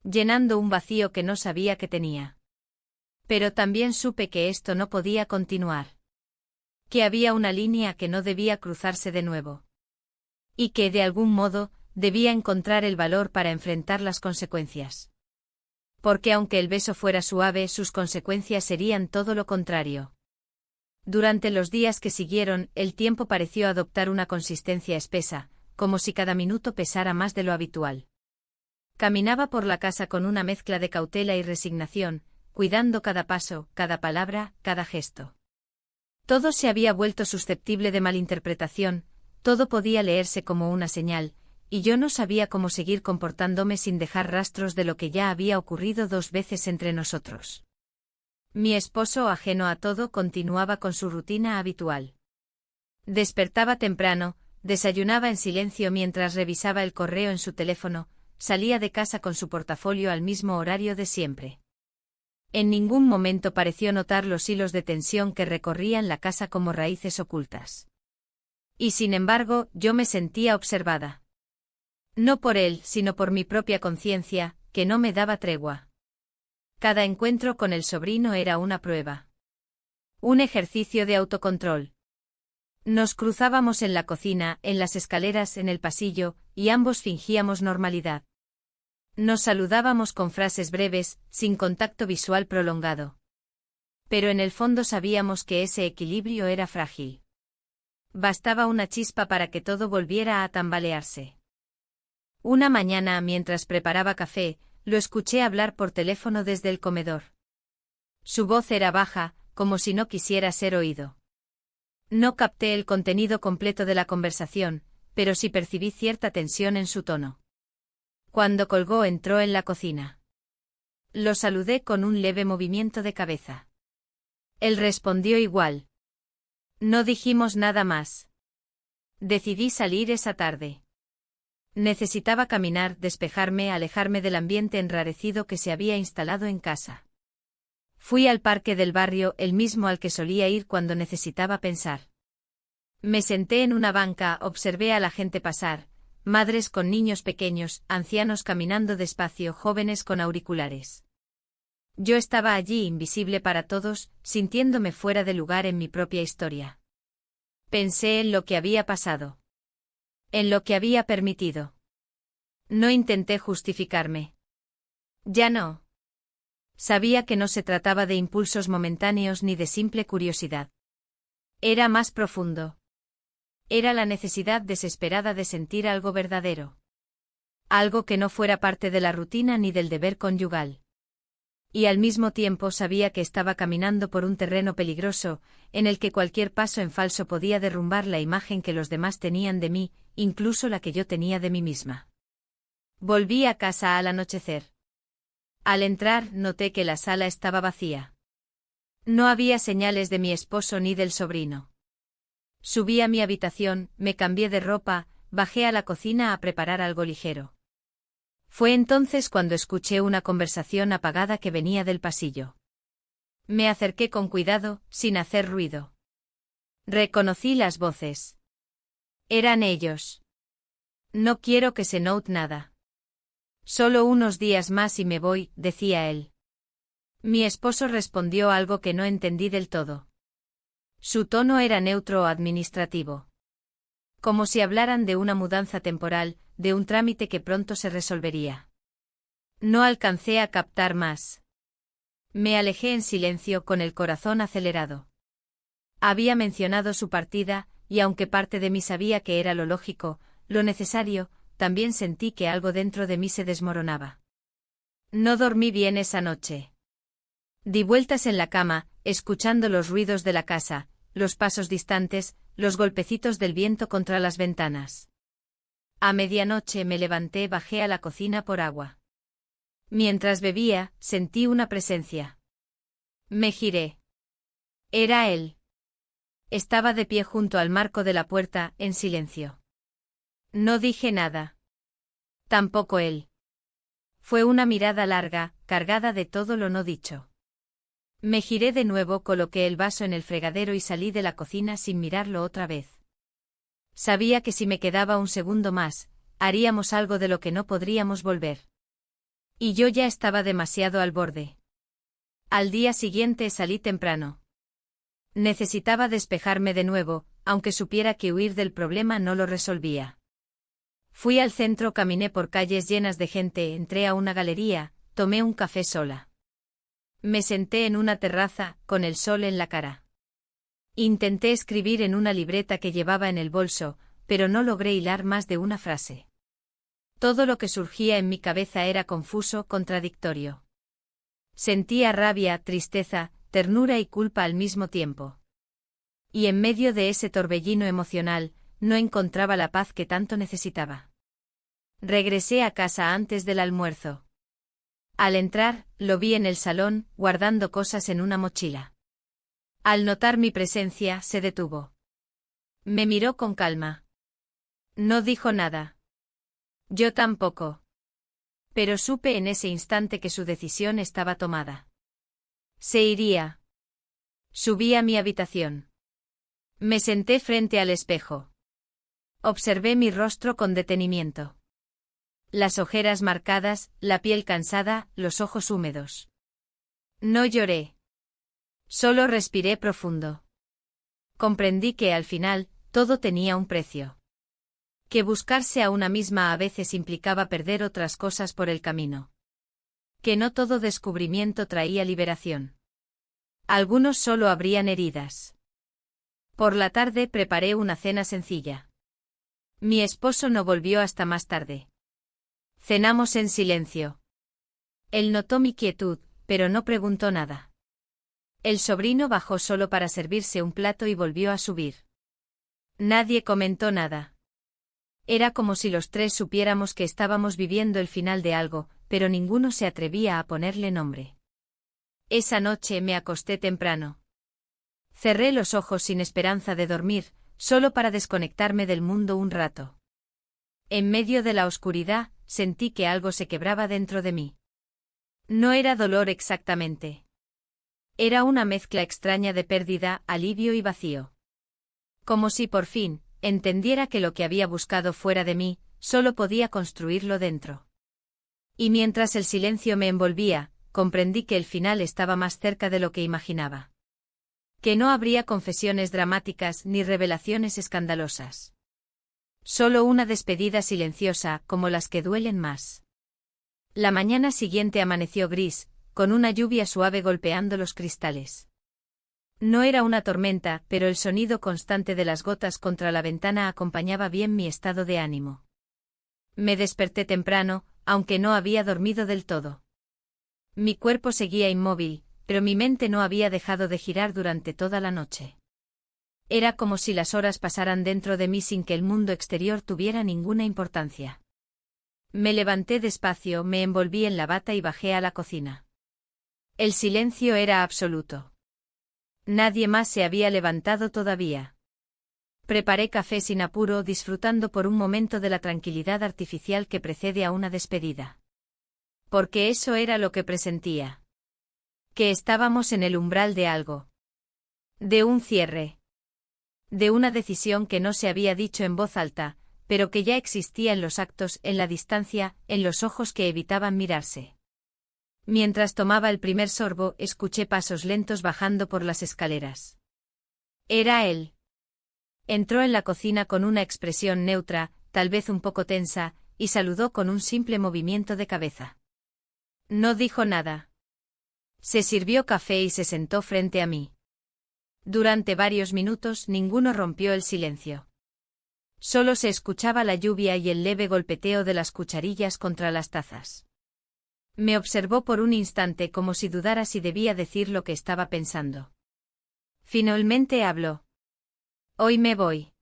Llenando un vacío que no sabía que tenía. Pero también supe que esto no podía continuar. Que había una línea que no debía cruzarse de nuevo. Y que, de algún modo, debía encontrar el valor para enfrentar las consecuencias. Porque aunque el beso fuera suave, sus consecuencias serían todo lo contrario. Durante los días que siguieron, el tiempo pareció adoptar una consistencia espesa, como si cada minuto pesara más de lo habitual. Caminaba por la casa con una mezcla de cautela y resignación, cuidando cada paso, cada palabra, cada gesto. Todo se había vuelto susceptible de malinterpretación, todo podía leerse como una señal, y yo no sabía cómo seguir comportándome sin dejar rastros de lo que ya había ocurrido 2 veces entre nosotros. Mi esposo, ajeno a todo, continuaba con su rutina habitual. Despertaba temprano, desayunaba en silencio mientras revisaba el correo en su teléfono, salía de casa con su portafolio al mismo horario de siempre. En ningún momento pareció notar los hilos de tensión que recorrían la casa como raíces ocultas. Y sin embargo, yo me sentía observada. No por él, sino por mi propia conciencia, que no me daba tregua. Cada encuentro con el sobrino era una prueba. Un ejercicio de autocontrol. Nos cruzábamos en la cocina, en las escaleras, en el pasillo, y ambos fingíamos normalidad. Nos saludábamos con frases breves, sin contacto visual prolongado. Pero en el fondo sabíamos que ese equilibrio era frágil. Bastaba una chispa para que todo volviera a tambalearse. Una mañana, mientras preparaba café, lo escuché hablar por teléfono desde el comedor. Su voz era baja, como si no quisiera ser oído. No capté el contenido completo de la conversación, pero sí percibí cierta tensión en su tono. Cuando colgó, entró en la cocina. Lo saludé con un leve movimiento de cabeza. Él respondió igual. No dijimos nada más. Decidí salir esa tarde. Necesitaba caminar, despejarme, alejarme del ambiente enrarecido que se había instalado en casa. Fui al parque del barrio, el mismo al que solía ir cuando necesitaba pensar. Me senté en una banca, observé a la gente pasar, madres con niños pequeños, ancianos caminando despacio, jóvenes con auriculares. Yo estaba allí invisible para todos, sintiéndome fuera de lugar en mi propia historia. Pensé en lo que había pasado. En lo que había permitido. No intenté justificarme. Ya no. Sabía que no se trataba de impulsos momentáneos ni de simple curiosidad. Era más profundo. Era la necesidad desesperada de sentir algo verdadero. Algo que no fuera parte de la rutina ni del deber conyugal. Y al mismo tiempo sabía que estaba caminando por un terreno peligroso, en el que cualquier paso en falso podía derrumbar la imagen que los demás tenían de mí, incluso la que yo tenía de mí misma. Volví a casa al anochecer. Al entrar, noté que la sala estaba vacía. No había señales de mi esposo ni del sobrino. Subí a mi habitación, me cambié de ropa, bajé a la cocina a preparar algo ligero. Fue entonces cuando escuché una conversación apagada que venía del pasillo. Me acerqué con cuidado, sin hacer ruido. Reconocí las voces. Eran ellos. No quiero que se note nada. Solo unos días más y me voy, decía él. Mi esposo respondió algo que no entendí del todo. Su tono era neutro o administrativo. Como si hablaran de una mudanza temporal, de un trámite que pronto se resolvería. No alcancé a captar más. Me alejé en silencio con el corazón acelerado. Había mencionado su partida, y aunque parte de mí sabía que era lo lógico, lo necesario, también sentí que algo dentro de mí se desmoronaba. No dormí bien esa noche. Di vueltas en la cama, escuchando los ruidos de la casa, los pasos distantes, los golpecitos del viento contra las ventanas. A medianoche me levanté, bajé a la cocina por agua. Mientras bebía, sentí una presencia. Me giré. Era él. Estaba de pie junto al marco de la puerta, en silencio. No dije nada. Tampoco él. Fue una mirada larga, cargada de todo lo no dicho. Me giré de nuevo, coloqué el vaso en el fregadero y salí de la cocina sin mirarlo otra vez. Sabía que si me quedaba un segundo más, haríamos algo de lo que no podríamos volver. Y yo ya estaba demasiado al borde. Al día siguiente salí temprano. Necesitaba despejarme de nuevo, aunque supiera que huir del problema no lo resolvía. Fui al centro, caminé por calles llenas de gente, entré a una galería, tomé un café sola. Me senté en una terraza, con el sol en la cara. Intenté escribir en una libreta que llevaba en el bolso, pero no logré hilar más de una frase. Todo lo que surgía en mi cabeza era confuso, contradictorio. Sentía rabia, tristeza, ternura y culpa al mismo tiempo. Y en medio de ese torbellino emocional, no encontraba la paz que tanto necesitaba. Regresé a casa antes del almuerzo. Al entrar, lo vi en el salón, guardando cosas en una mochila. Al notar mi presencia, se detuvo. Me miró con calma. No dijo nada. Yo tampoco. Pero supe en ese instante que su decisión estaba tomada. Se iría. Subí a mi habitación. Me senté frente al espejo. Observé mi rostro con detenimiento. Las ojeras marcadas, la piel cansada, los ojos húmedos. No lloré. Solo respiré profundo. Comprendí que al final, todo tenía un precio. Que buscarse a una misma a veces implicaba perder otras cosas por el camino. Que no todo descubrimiento traía liberación. Algunos solo abrían heridas. Por la tarde preparé una cena sencilla. Mi esposo no volvió hasta más tarde. Cenamos en silencio. Él notó mi quietud, pero no preguntó nada. El sobrino bajó solo para servirse un plato y volvió a subir. Nadie comentó nada. Era como si los tres supiéramos que estábamos viviendo el final de algo, pero ninguno se atrevía a ponerle nombre. Esa noche me acosté temprano. Cerré los ojos sin esperanza de dormir, solo para desconectarme del mundo un rato. En medio de la oscuridad, sentí que algo se quebraba dentro de mí. No era dolor exactamente. Era una mezcla extraña de pérdida, alivio y vacío. Como si por fin entendiera que lo que había buscado fuera de mí, solo podía construirlo dentro. Y mientras el silencio me envolvía, comprendí que el final estaba más cerca de lo que imaginaba. Que no habría confesiones dramáticas ni revelaciones escandalosas. Solo una despedida silenciosa, como las que duelen más. La mañana siguiente amaneció gris, con una lluvia suave golpeando los cristales. No era una tormenta, pero el sonido constante de las gotas contra la ventana acompañaba bien mi estado de ánimo. Me desperté temprano, aunque no había dormido del todo. Mi cuerpo seguía inmóvil, pero mi mente no había dejado de girar durante toda la noche. Era como si las horas pasaran dentro de mí sin que el mundo exterior tuviera ninguna importancia. Me levanté despacio, me envolví en la bata y bajé a la cocina. El silencio era absoluto. Nadie más se había levantado todavía. Preparé café sin apuro, disfrutando por un momento de la tranquilidad artificial que precede a una despedida. Porque eso era lo que presentía. Que estábamos en el umbral de algo. De un cierre. De una decisión que no se había dicho en voz alta, pero que ya existía en los actos, en la distancia, en los ojos que evitaban mirarse. Mientras tomaba el primer sorbo, escuché pasos lentos bajando por las escaleras. Era él. Entró en la cocina con una expresión neutra, tal vez un poco tensa, y saludó con un simple movimiento de cabeza. No dijo nada. Se sirvió café y se sentó frente a mí. Durante varios minutos ninguno rompió el silencio. Solo se escuchaba la lluvia y el leve golpeteo de las cucharillas contra las tazas. Me observó por un instante como si dudara si debía decir lo que estaba pensando. Finalmente habló. Hoy me voy.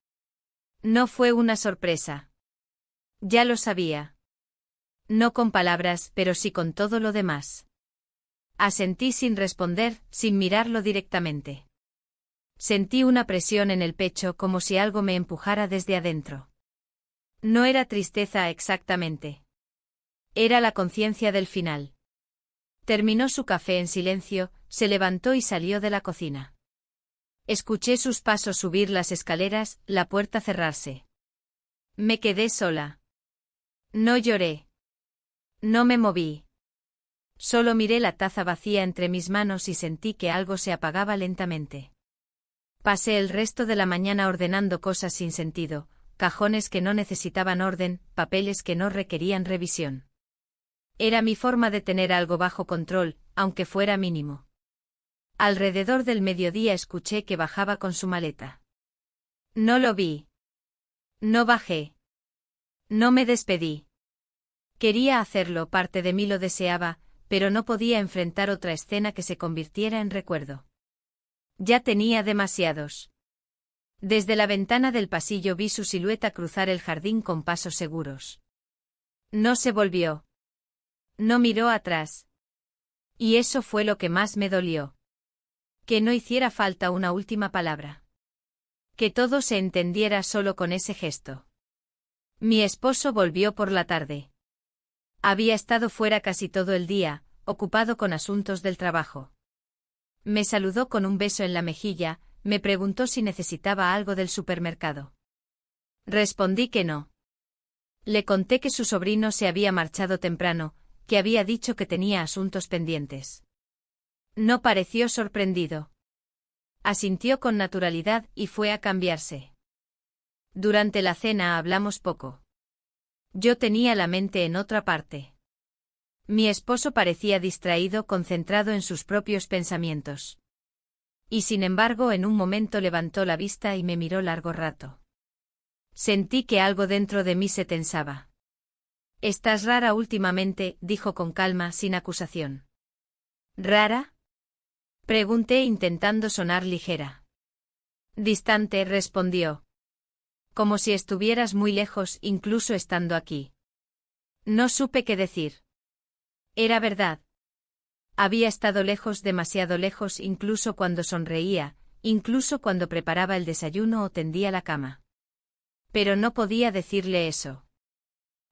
No fue una sorpresa. Ya lo sabía. No con palabras, pero sí con todo lo demás. Asentí sin responder, sin mirarlo directamente. Sentí una presión en el pecho como si algo me empujara desde adentro. No era tristeza exactamente. Era la conciencia del final. Terminó su café en silencio, se levantó y salió de la cocina. Escuché sus pasos subir las escaleras, la puerta cerrarse. Me quedé sola. No lloré. No me moví. Solo miré la taza vacía entre mis manos y sentí que algo se apagaba lentamente. Pasé el resto de la mañana ordenando cosas sin sentido, cajones que no necesitaban orden, papeles que no requerían revisión. Era mi forma de tener algo bajo control, aunque fuera mínimo. Alrededor del mediodía escuché que bajaba con su maleta. No lo vi. No bajé. No me despedí. Quería hacerlo, parte de mí lo deseaba, pero no podía enfrentar otra escena que se convirtiera en recuerdo. Ya tenía demasiados. Desde la ventana del pasillo vi su silueta cruzar el jardín con pasos seguros. No se volvió. No miró atrás. Y eso fue lo que más me dolió. Que no hiciera falta una última palabra. Que todo se entendiera solo con ese gesto. Mi esposo volvió por la tarde. Había estado fuera casi todo el día, ocupado con asuntos del trabajo. Me saludó con un beso en la mejilla, me preguntó si necesitaba algo del supermercado. Respondí que no. Le conté que su sobrino se había marchado temprano, que había dicho que tenía asuntos pendientes. No pareció sorprendido. Asintió con naturalidad y fue a cambiarse. Durante la cena hablamos poco. Yo tenía la mente en otra parte. Mi esposo parecía distraído, concentrado en sus propios pensamientos. Y sin embargo en un momento levantó la vista y me miró largo rato. Sentí que algo dentro de mí se tensaba. «Estás rara últimamente», dijo con calma, sin acusación. «¿Rara?», pregunté intentando sonar ligera. «Distante», respondió. «Como si estuvieras muy lejos, incluso estando aquí». No supe qué decir. Era verdad. Había estado lejos, demasiado lejos, incluso cuando sonreía, incluso cuando preparaba el desayuno o tendía la cama. Pero no podía decirle eso.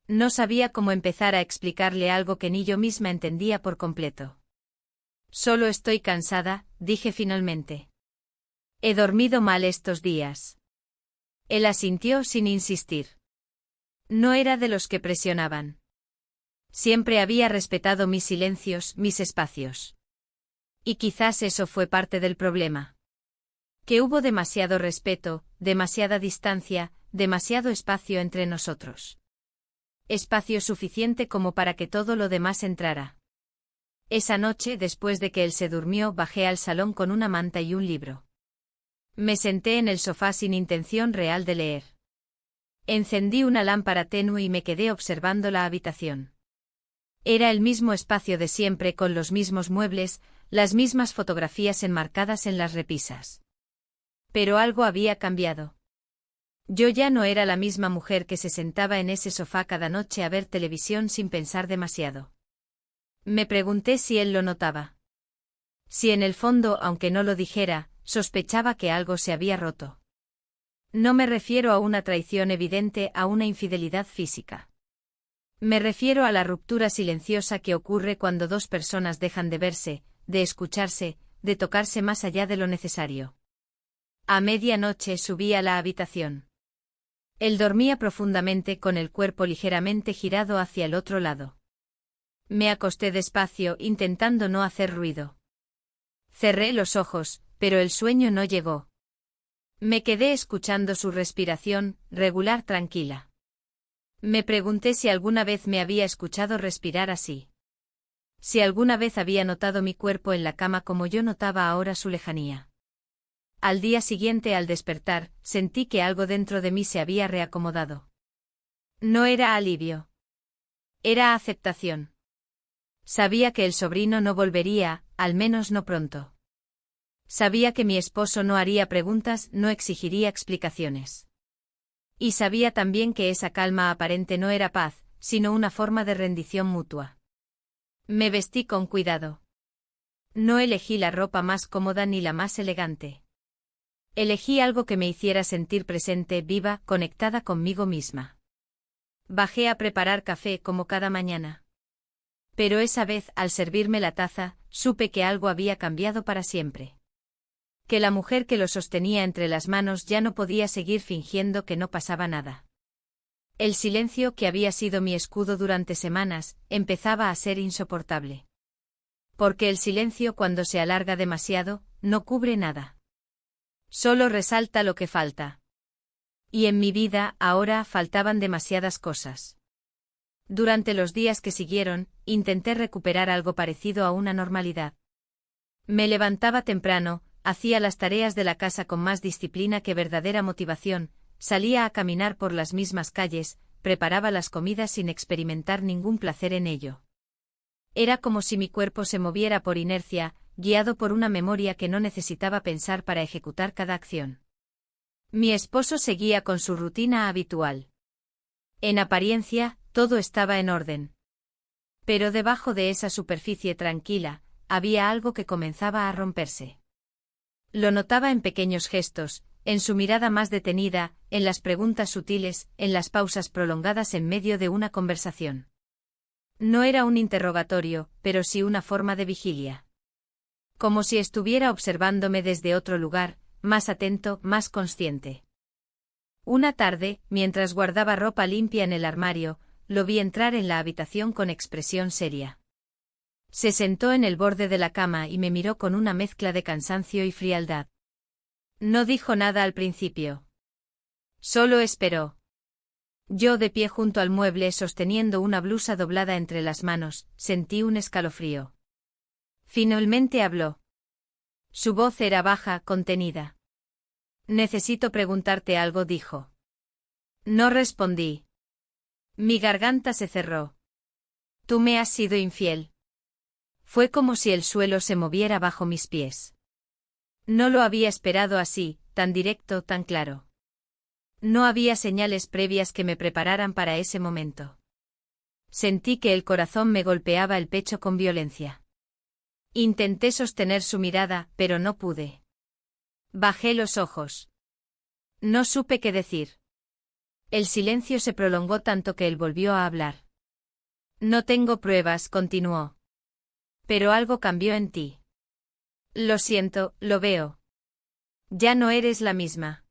No sabía cómo empezar a explicarle algo que ni yo misma entendía por completo. «Solo estoy cansada», dije finalmente. «He dormido mal estos días». Él asintió sin insistir. No era de los que presionaban. Siempre había respetado mis silencios, mis espacios. Y quizás eso fue parte del problema. Que hubo demasiado respeto, demasiada distancia, demasiado espacio entre nosotros. Espacio suficiente como para que todo lo demás entrara. Esa noche, después de que él se durmió, bajé al salón con una manta y un libro. Me senté en el sofá sin intención real de leer. Encendí una lámpara tenue y me quedé observando la habitación. Era el mismo espacio de siempre, con los mismos muebles, las mismas fotografías enmarcadas en las repisas. Pero algo había cambiado. Yo ya no era la misma mujer que se sentaba en ese sofá cada noche a ver televisión sin pensar demasiado. Me pregunté si él lo notaba. Si en el fondo, aunque no lo dijera, sospechaba que algo se había roto. No me refiero a una traición evidente, a una infidelidad física. Me refiero a la ruptura silenciosa que ocurre cuando dos personas dejan de verse, de escucharse, de tocarse más allá de lo necesario. A medianoche subí a la habitación. Él dormía profundamente con el cuerpo ligeramente girado hacia el otro lado. Me acosté despacio, intentando no hacer ruido. Cerré los ojos, pero el sueño no llegó. Me quedé escuchando su respiración, regular, tranquila. Me pregunté si alguna vez me había escuchado respirar así. Si alguna vez había notado mi cuerpo en la cama como yo notaba ahora su lejanía. Al día siguiente, al despertar, sentí que algo dentro de mí se había reacomodado. No era alivio. Era aceptación. Sabía que el sobrino no volvería, al menos no pronto. Sabía que mi esposo no haría preguntas, no exigiría explicaciones. Y sabía también que esa calma aparente no era paz, sino una forma de rendición mutua. Me vestí con cuidado. No elegí la ropa más cómoda ni la más elegante. Elegí algo que me hiciera sentir presente, viva, conectada conmigo misma. Bajé a preparar café como cada mañana. Pero esa vez, al servirme la taza, supe que algo había cambiado para siempre. Que la mujer que lo sostenía entre las manos ya no podía seguir fingiendo que no pasaba nada. El silencio, que había sido mi escudo durante semanas, empezaba a ser insoportable. Porque el silencio, cuando se alarga demasiado, no cubre nada. Solo resalta lo que falta. Y en mi vida, ahora, faltaban demasiadas cosas. Durante los días que siguieron, intenté recuperar algo parecido a una normalidad. Me levantaba temprano, hacía las tareas de la casa con más disciplina que verdadera motivación, salía a caminar por las mismas calles, preparaba las comidas sin experimentar ningún placer en ello. Era como si mi cuerpo se moviera por inercia, guiado por una memoria que no necesitaba pensar para ejecutar cada acción. Mi esposo seguía con su rutina habitual. En apariencia, todo estaba en orden. Pero debajo de esa superficie tranquila, había algo que comenzaba a romperse. Lo notaba en pequeños gestos, en su mirada más detenida, en las preguntas sutiles, en las pausas prolongadas en medio de una conversación. No era un interrogatorio, pero sí una forma de vigilia. Como si estuviera observándome desde otro lugar, más atento, más consciente. Una tarde, mientras guardaba ropa limpia en el armario, lo vi entrar en la habitación con expresión seria. Se sentó en el borde de la cama y me miró con una mezcla de cansancio y frialdad. No dijo nada al principio. Solo esperó. Yo, de pie junto al mueble sosteniendo una blusa doblada entre las manos, sentí un escalofrío. Finalmente habló. Su voz era baja, contenida. Necesito preguntarte algo, dijo. No respondí. Mi garganta se cerró. Tú me has sido infiel. Fue como si el suelo se moviera bajo mis pies. No lo había esperado así, tan directo, tan claro. No había señales previas que me prepararan para ese momento. Sentí que el corazón me golpeaba el pecho con violencia. Intenté sostener su mirada, pero no pude. Bajé los ojos. No supe qué decir. El silencio se prolongó tanto que él volvió a hablar. No tengo pruebas, continuó. Pero algo cambió en ti. Lo siento, lo veo. Ya no eres la misma.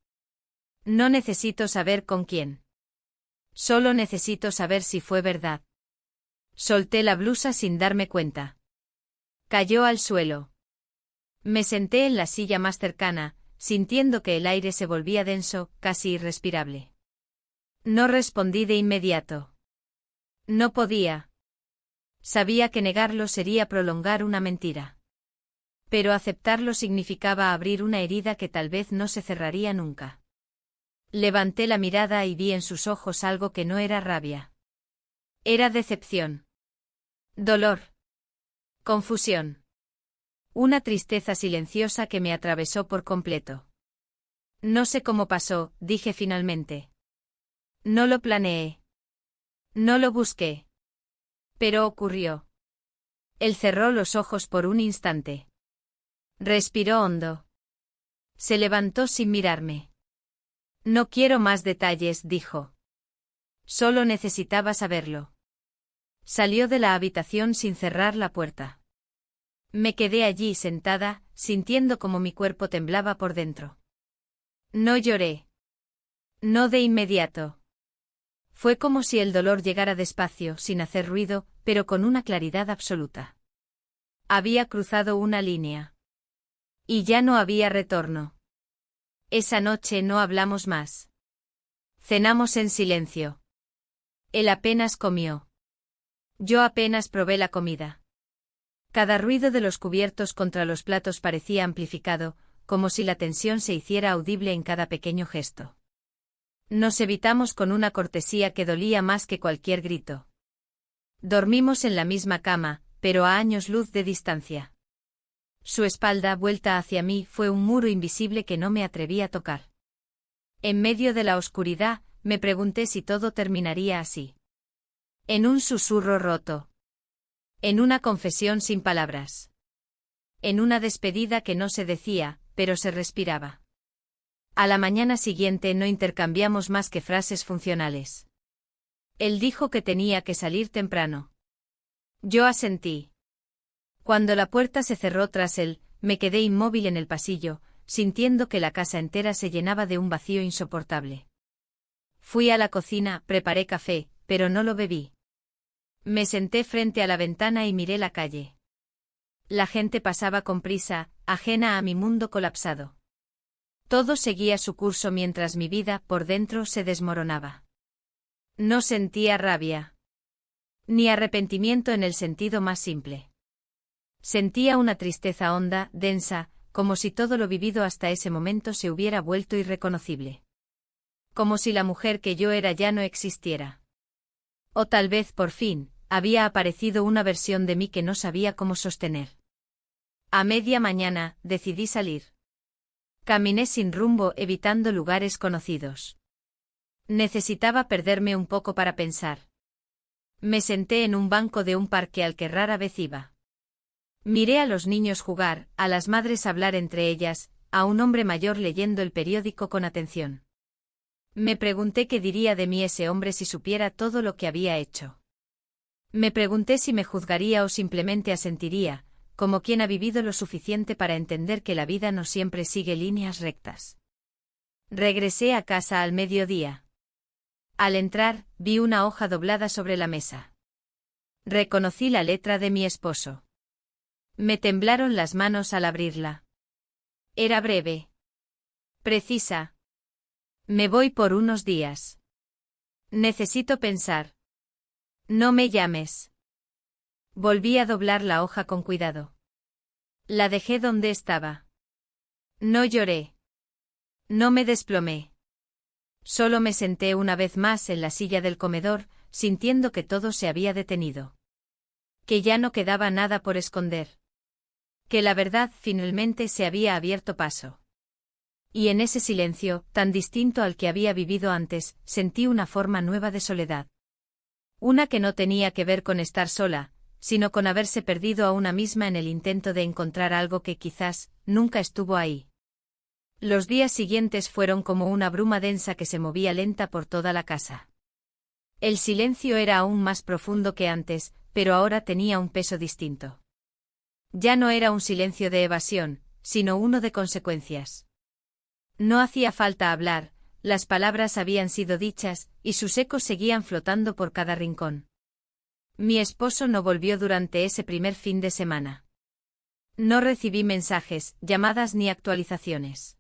No necesito saber con quién. Solo necesito saber si fue verdad. Solté la blusa sin darme cuenta. Cayó al suelo. Me senté en la silla más cercana, sintiendo que el aire se volvía denso, casi irrespirable. No respondí de inmediato. No podía. Sabía que negarlo sería prolongar una mentira. Pero aceptarlo significaba abrir una herida que tal vez no se cerraría nunca. Levanté la mirada y vi en sus ojos algo que no era rabia. Era decepción. Dolor. Confusión. Una tristeza silenciosa que me atravesó por completo. No sé cómo pasó, dije finalmente. No lo planeé. No lo busqué. Pero ocurrió. Él cerró los ojos por un instante. Respiró hondo. Se levantó sin mirarme. No quiero más detalles, dijo. Solo necesitaba saberlo. Salió de la habitación sin cerrar la puerta. Me quedé allí sentada, sintiendo como mi cuerpo temblaba por dentro. No lloré. No de inmediato. Fue como si el dolor llegara despacio, sin hacer ruido, pero con una claridad absoluta. Había cruzado una línea. Y ya no había retorno. Esa noche no hablamos más. Cenamos en silencio. Él apenas comió. Yo apenas probé la comida. Cada ruido de los cubiertos contra los platos parecía amplificado, como si la tensión se hiciera audible en cada pequeño gesto. Nos evitamos con una cortesía que dolía más que cualquier grito. Dormimos en la misma cama, pero a años luz de distancia. Su espalda vuelta hacia mí fue un muro invisible que no me atreví a tocar. En medio de la oscuridad, me pregunté si todo terminaría así. En un susurro roto. En una confesión sin palabras. En una despedida que no se decía, pero se respiraba. A la mañana siguiente no intercambiamos más que frases funcionales. Él dijo que tenía que salir temprano. Yo asentí. Cuando la puerta se cerró tras él, me quedé inmóvil en el pasillo, sintiendo que la casa entera se llenaba de un vacío insoportable. Fui a la cocina, preparé café, pero no lo bebí. Me senté frente a la ventana y miré la calle. La gente pasaba con prisa, ajena a mi mundo colapsado. Todo seguía su curso mientras mi vida por dentro se desmoronaba. No sentía rabia. Ni arrepentimiento en el sentido más simple. Sentía una tristeza honda, densa, como si todo lo vivido hasta ese momento se hubiera vuelto irreconocible. Como si la mujer que yo era ya no existiera. O tal vez, por fin, había aparecido una versión de mí que no sabía cómo sostener. A media mañana, decidí salir. Caminé sin rumbo, evitando lugares conocidos. Necesitaba perderme un poco para pensar. Me senté en un banco de un parque al que rara vez iba. Miré a los niños jugar, a las madres hablar entre ellas, a un hombre mayor leyendo el periódico con atención. Me pregunté qué diría de mí ese hombre si supiera todo lo que había hecho. Me pregunté si me juzgaría o simplemente asentiría, como quien ha vivido lo suficiente para entender que la vida no siempre sigue líneas rectas. Regresé a casa al mediodía. Al entrar, vi una hoja doblada sobre la mesa. Reconocí la letra de mi esposo. Me temblaron las manos al abrirla. Era breve. Precisa. Me voy por unos días. Necesito pensar. No me llames. Volví a doblar la hoja con cuidado. La dejé donde estaba. No lloré. No me desplomé. Solo me senté una vez más en la silla del comedor, sintiendo que todo se había detenido. Que ya no quedaba nada por esconder. Que la verdad finalmente se había abierto paso. Y en ese silencio, tan distinto al que había vivido antes, sentí una forma nueva de soledad. Una que no tenía que ver con estar sola, sino con haberse perdido a una misma en el intento de encontrar algo que quizás nunca estuvo ahí. Los días siguientes fueron como una bruma densa que se movía lenta por toda la casa. El silencio era aún más profundo que antes, pero ahora tenía un peso distinto. Ya no era un silencio de evasión, sino uno de consecuencias. No hacía falta hablar, las palabras habían sido dichas, y sus ecos seguían flotando por cada rincón. Mi esposo no volvió durante ese primer fin de semana. No recibí mensajes, llamadas ni actualizaciones.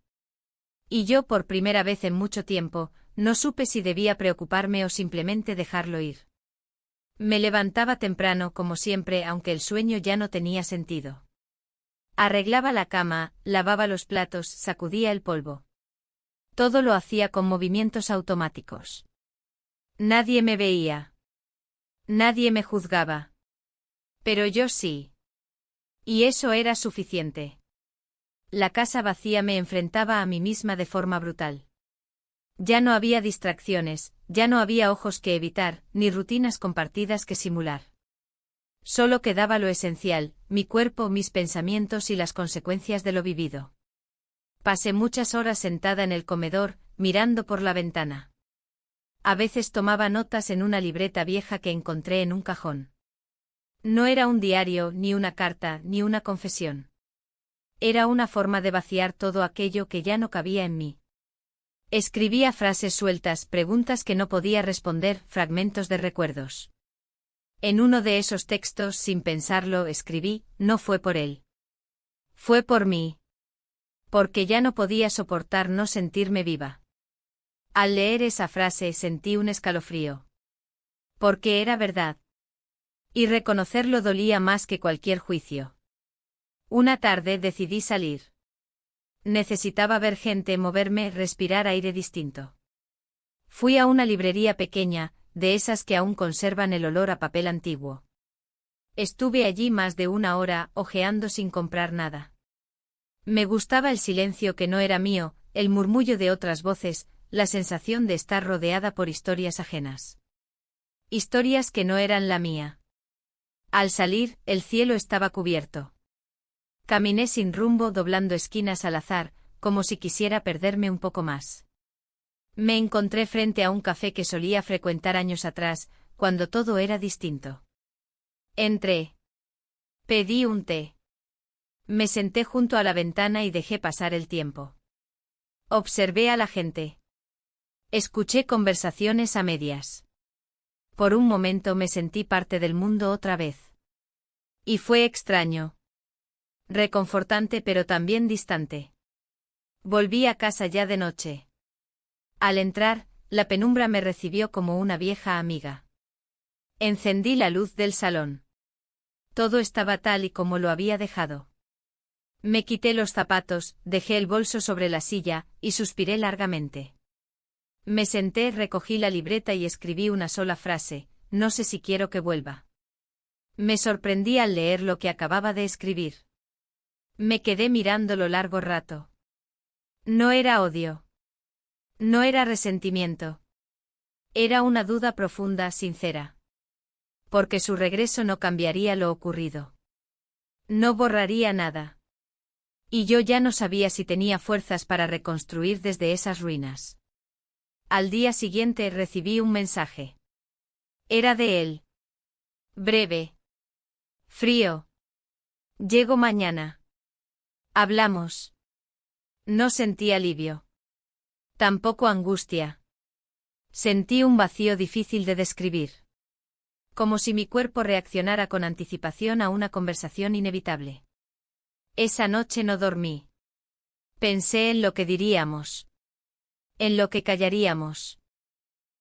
Y yo, por primera vez en mucho tiempo, no supe si debía preocuparme o simplemente dejarlo ir. Me levantaba temprano como siempre, aunque el sueño ya no tenía sentido. Arreglaba la cama, lavaba los platos, sacudía el polvo. Todo lo hacía con movimientos automáticos. Nadie me veía. Nadie me juzgaba. Pero yo sí. Y eso era suficiente. La casa vacía me enfrentaba a mí misma de forma brutal. Ya no había distracciones, ya no había ojos que evitar, ni rutinas compartidas que simular. Solo quedaba lo esencial, mi cuerpo, mis pensamientos y las consecuencias de lo vivido. Pasé muchas horas sentada en el comedor, mirando por la ventana. A veces tomaba notas en una libreta vieja que encontré en un cajón. No era un diario, ni una carta, ni una confesión. Era una forma de vaciar todo aquello que ya no cabía en mí. Escribía frases sueltas, preguntas que no podía responder, fragmentos de recuerdos. En uno de esos textos, sin pensarlo, escribí: no fue por él. Fue por mí. Porque ya no podía soportar no sentirme viva. Al leer esa frase sentí un escalofrío. Porque era verdad. Y reconocerlo dolía más que cualquier juicio. Una tarde decidí salir. Necesitaba ver gente, moverme, respirar aire distinto. Fui a una librería pequeña, de esas que aún conservan el olor a papel antiguo. Estuve allí más de una hora, hojeando sin comprar nada. Me gustaba el silencio que no era mío, el murmullo de otras voces, la sensación de estar rodeada por historias ajenas. Historias que no eran la mía. Al salir, el cielo estaba cubierto. Caminé sin rumbo, doblando esquinas al azar, como si quisiera perderme un poco más. Me encontré frente a un café que solía frecuentar años atrás, cuando todo era distinto. Entré. Pedí un té. Me senté junto a la ventana y dejé pasar el tiempo. Observé a la gente. Escuché conversaciones a medias. Por un momento me sentí parte del mundo otra vez. Y fue extraño. Reconfortante pero también distante. Volví a casa ya de noche. Al entrar, la penumbra me recibió como una vieja amiga. Encendí la luz del salón. Todo estaba tal y como lo había dejado. Me quité los zapatos, dejé el bolso sobre la silla, y suspiré largamente. Me senté, recogí la libreta y escribí una sola frase: no sé si quiero que vuelva. Me sorprendí al leer lo que acababa de escribir. Me quedé mirándolo largo rato. No era odio. No era resentimiento. Era una duda profunda, sincera. Porque su regreso no cambiaría lo ocurrido. No borraría nada. Y yo ya no sabía si tenía fuerzas para reconstruir desde esas ruinas. Al día siguiente recibí un mensaje. Era de él. Breve. Frío. Llego mañana. Hablamos. No sentí alivio. Tampoco angustia. Sentí un vacío difícil de describir. Como si mi cuerpo reaccionara con anticipación a una conversación inevitable. Esa noche no dormí. Pensé en lo que diríamos. En lo que callaríamos.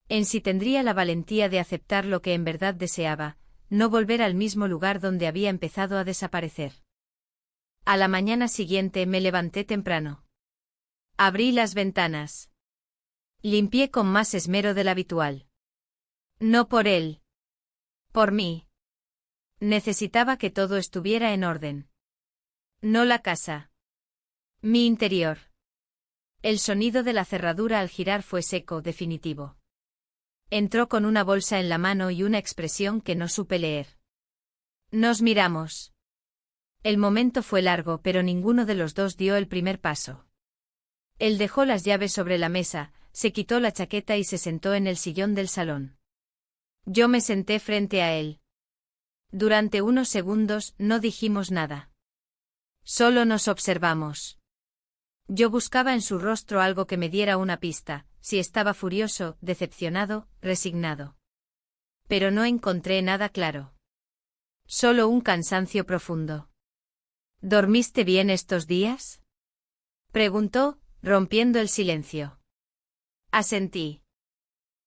En si tendría la valentía de aceptar lo que en verdad deseaba, no volver al mismo lugar donde había empezado a desaparecer. A la mañana siguiente me levanté temprano. Abrí las ventanas. Limpié con más esmero del habitual. No por él. Por mí. Necesitaba que todo estuviera en orden. No la casa. Mi interior. El sonido de la cerradura al girar fue seco, definitivo. Entró con una bolsa en la mano y una expresión que no supe leer. Nos miramos. El momento fue largo, pero ninguno de los dos dio el primer paso. Él dejó las llaves sobre la mesa, se quitó la chaqueta y se sentó en el sillón del salón. Yo me senté frente a él. Durante unos segundos no dijimos nada. Solo nos observamos. Yo buscaba en su rostro algo que me diera una pista, si estaba furioso, decepcionado, resignado. Pero no encontré nada claro. Solo un cansancio profundo. ¿Dormiste bien estos días?, preguntó, rompiendo el silencio. Asentí.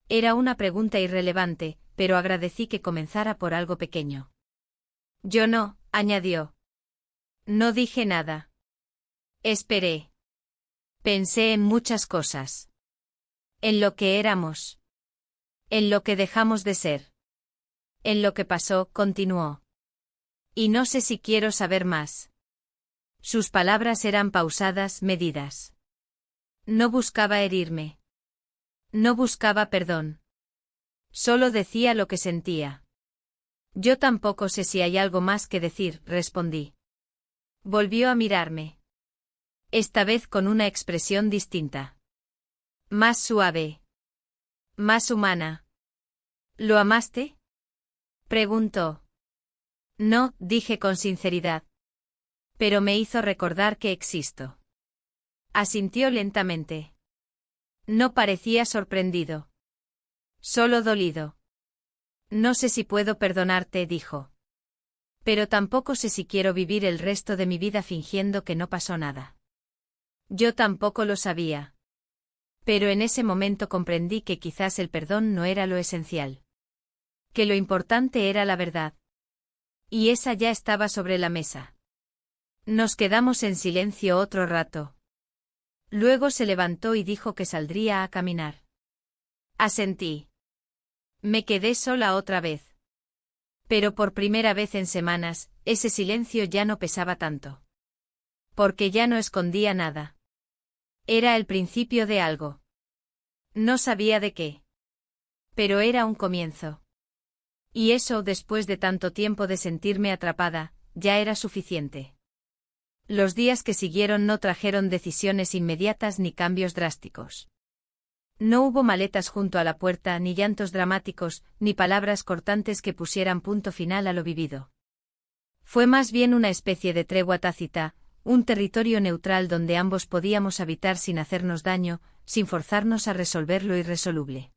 Era una pregunta irrelevante, pero agradecí que comenzara por algo pequeño. Yo no, añadió. No dije nada. Esperé. Pensé en muchas cosas. En lo que éramos. En lo que dejamos de ser. En lo que pasó, continuó. Y no sé si quiero saber más. Sus palabras eran pausadas, medidas. No buscaba herirme. No buscaba perdón. Solo decía lo que sentía. Yo tampoco sé si hay algo más que decir, respondí. Volvió a mirarme. Esta vez con una expresión distinta. Más suave. Más humana. ¿Lo amaste?, preguntó. No, dije con sinceridad. Pero me hizo recordar que existo. Asintió lentamente. No parecía sorprendido. Solo dolido. No sé si puedo perdonarte, dijo. Pero tampoco sé si quiero vivir el resto de mi vida fingiendo que no pasó nada. Yo tampoco lo sabía. Pero en ese momento comprendí que quizás el perdón no era lo esencial. Que lo importante era la verdad. Y esa ya estaba sobre la mesa. Nos quedamos en silencio otro rato. Luego se levantó y dijo que saldría a caminar. Asentí. Me quedé sola otra vez. Pero por primera vez en semanas, ese silencio ya no pesaba tanto. Porque ya no escondía nada. Era el principio de algo. No sabía de qué. Pero era un comienzo. Y eso, después de tanto tiempo de sentirme atrapada, ya era suficiente. Los días que siguieron no trajeron decisiones inmediatas ni cambios drásticos. No hubo maletas junto a la puerta, ni llantos dramáticos, ni palabras cortantes que pusieran punto final a lo vivido. Fue más bien una especie de tregua tácita, un territorio neutral donde ambos podíamos habitar sin hacernos daño, sin forzarnos a resolver lo irresoluble.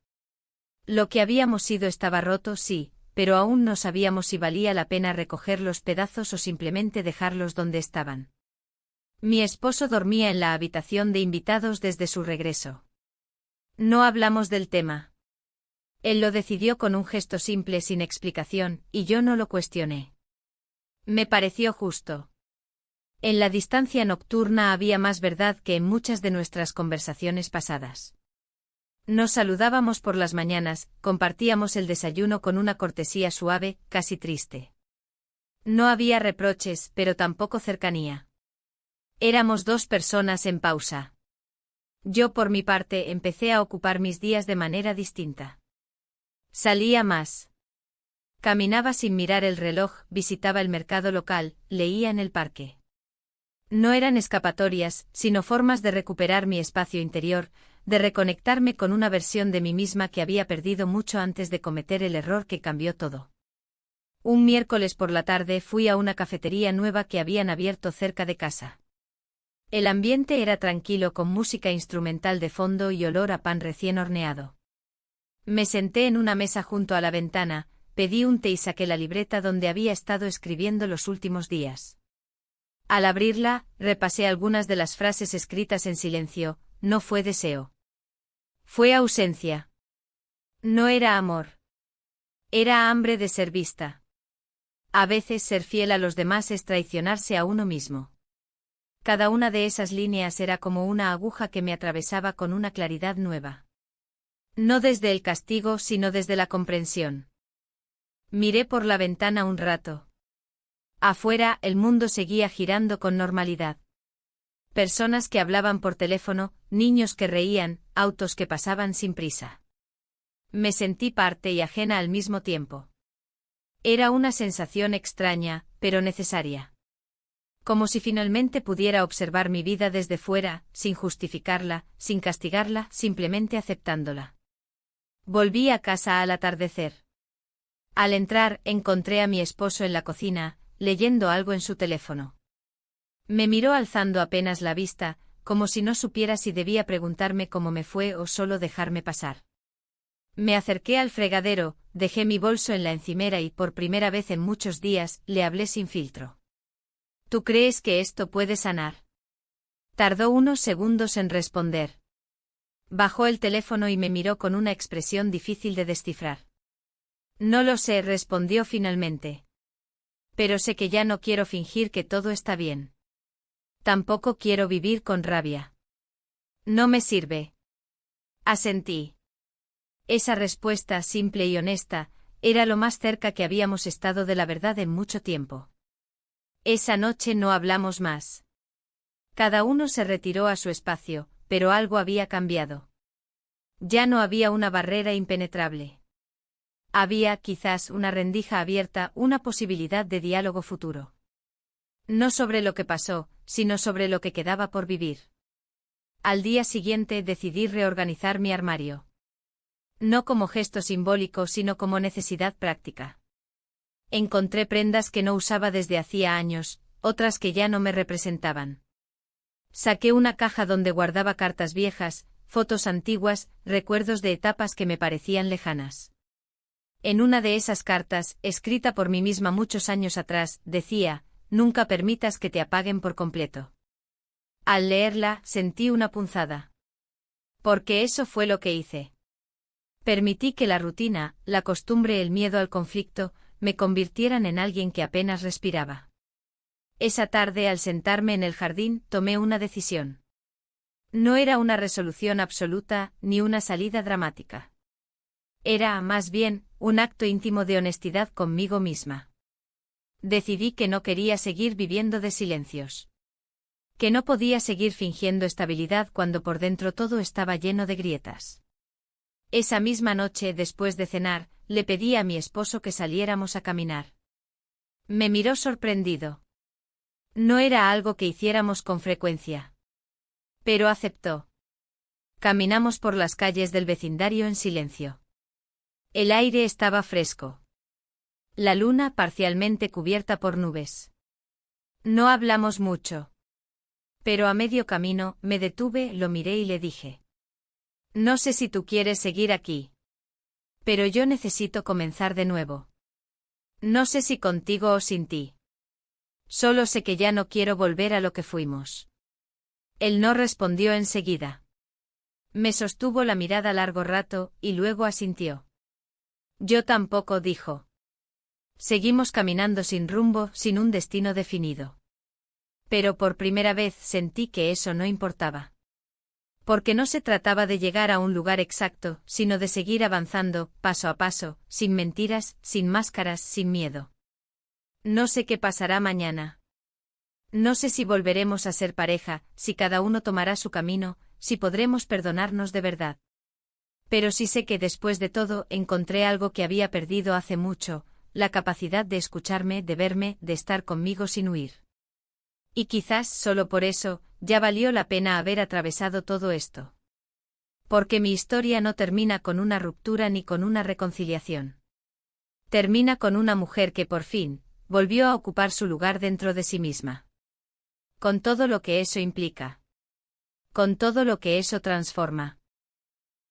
Lo que habíamos sido estaba roto, sí, pero aún no sabíamos si valía la pena recoger los pedazos o simplemente dejarlos donde estaban. Mi esposo dormía en la habitación de invitados desde su regreso. No hablamos del tema. Él lo decidió con un gesto simple sin explicación, y yo no lo cuestioné. Me pareció justo. En la distancia nocturna había más verdad que en muchas de nuestras conversaciones pasadas. Nos saludábamos por las mañanas, compartíamos el desayuno con una cortesía suave, casi triste. No había reproches, pero tampoco cercanía. Éramos dos personas en pausa. Yo por mi parte empecé a ocupar mis días de manera distinta. Salía más. Caminaba sin mirar el reloj, visitaba el mercado local, leía en el parque. No eran escapatorias, sino formas de recuperar mi espacio interior, de reconectarme con una versión de mí misma que había perdido mucho antes de cometer el error que cambió todo. Un miércoles por la tarde fui a una cafetería nueva que habían abierto cerca de casa. El ambiente era tranquilo con música instrumental de fondo y olor a pan recién horneado. Me senté en una mesa junto a la ventana, pedí un té y saqué la libreta donde había estado escribiendo los últimos días. Al abrirla, repasé algunas de las frases escritas en silencio. No fue deseo. Fue ausencia. No era amor. Era hambre de ser vista. A veces ser fiel a los demás es traicionarse a uno mismo. Cada una de esas líneas era como una aguja que me atravesaba con una claridad nueva. No desde el castigo, sino desde la comprensión. Miré por la ventana un rato. Afuera, el mundo seguía girando con normalidad. Personas que hablaban por teléfono, niños que reían, autos que pasaban sin prisa. Me sentí parte y ajena al mismo tiempo. Era una sensación extraña, pero necesaria. Como si finalmente pudiera observar mi vida desde fuera, sin justificarla, sin castigarla, simplemente aceptándola. Volví a casa al atardecer. Al entrar, encontré a mi esposo en la cocina, leyendo algo en su teléfono. Me miró alzando apenas la vista, como si no supiera si debía preguntarme cómo me fue o solo dejarme pasar. Me acerqué al fregadero, dejé mi bolso en la encimera y por primera vez en muchos días le hablé sin filtro. ¿Tú crees que esto puede sanar? Tardó unos segundos en responder. Bajó el teléfono y me miró con una expresión difícil de descifrar. No lo sé, respondió finalmente. Pero sé que ya no quiero fingir que todo está bien. Tampoco quiero vivir con rabia. No me sirve. Asentí. Esa respuesta simple y honesta era lo más cerca que habíamos estado de la verdad en mucho tiempo. Esa noche no hablamos más. Cada uno se retiró a su espacio, pero algo había cambiado. Ya no había una barrera impenetrable. Había, quizás, una rendija abierta, una posibilidad de diálogo futuro. No sobre lo que pasó, sino sobre lo que quedaba por vivir. Al día siguiente decidí reorganizar mi armario. No como gesto simbólico, sino como necesidad práctica. Encontré prendas que no usaba desde hacía años, otras que ya no me representaban. Saqué una caja donde guardaba cartas viejas, fotos antiguas, recuerdos de etapas que me parecían lejanas. En una de esas cartas, escrita por mí misma muchos años atrás, decía: nunca permitas que te apaguen por completo. Al leerla, sentí una punzada. Porque eso fue lo que hice. Permití que la rutina, la costumbre, el miedo al conflicto, me convirtieran en alguien que apenas respiraba. Esa tarde, al sentarme en el jardín, tomé una decisión. No era una resolución absoluta, ni una salida dramática. Era, más bien, un acto íntimo de honestidad conmigo misma. Decidí que no quería seguir viviendo de silencios. Que no podía seguir fingiendo estabilidad cuando por dentro todo estaba lleno de grietas. Esa misma noche, después de cenar, le pedí a mi esposo que saliéramos a caminar. Me miró sorprendido. No era algo que hiciéramos con frecuencia. Pero aceptó. Caminamos por las calles del vecindario en silencio. El aire estaba fresco. La luna parcialmente cubierta por nubes. No hablamos mucho. Pero a medio camino, me detuve, lo miré y le dije: no sé si tú quieres seguir aquí. Pero yo necesito comenzar de nuevo. No sé si contigo o sin ti. Solo sé que ya no quiero volver a lo que fuimos. Él no respondió enseguida. Me sostuvo la mirada largo rato, y luego asintió. Yo tampoco, dijo. Seguimos caminando sin rumbo, sin un destino definido. Pero por primera vez sentí que eso no importaba. Porque no se trataba de llegar a un lugar exacto, sino de seguir avanzando, paso a paso, sin mentiras, sin máscaras, sin miedo. No sé qué pasará mañana. No sé si volveremos a ser pareja, si cada uno tomará su camino, si podremos perdonarnos de verdad. Pero sí sé que después de todo encontré algo que había perdido hace mucho, la capacidad de escucharme, de verme, de estar conmigo sin huir. Y quizás, solo por eso, ya valió la pena haber atravesado todo esto. Porque mi historia no termina con una ruptura ni con una reconciliación. Termina con una mujer que por fin, volvió a ocupar su lugar dentro de sí misma. Con todo lo que eso implica. Con todo lo que eso transforma.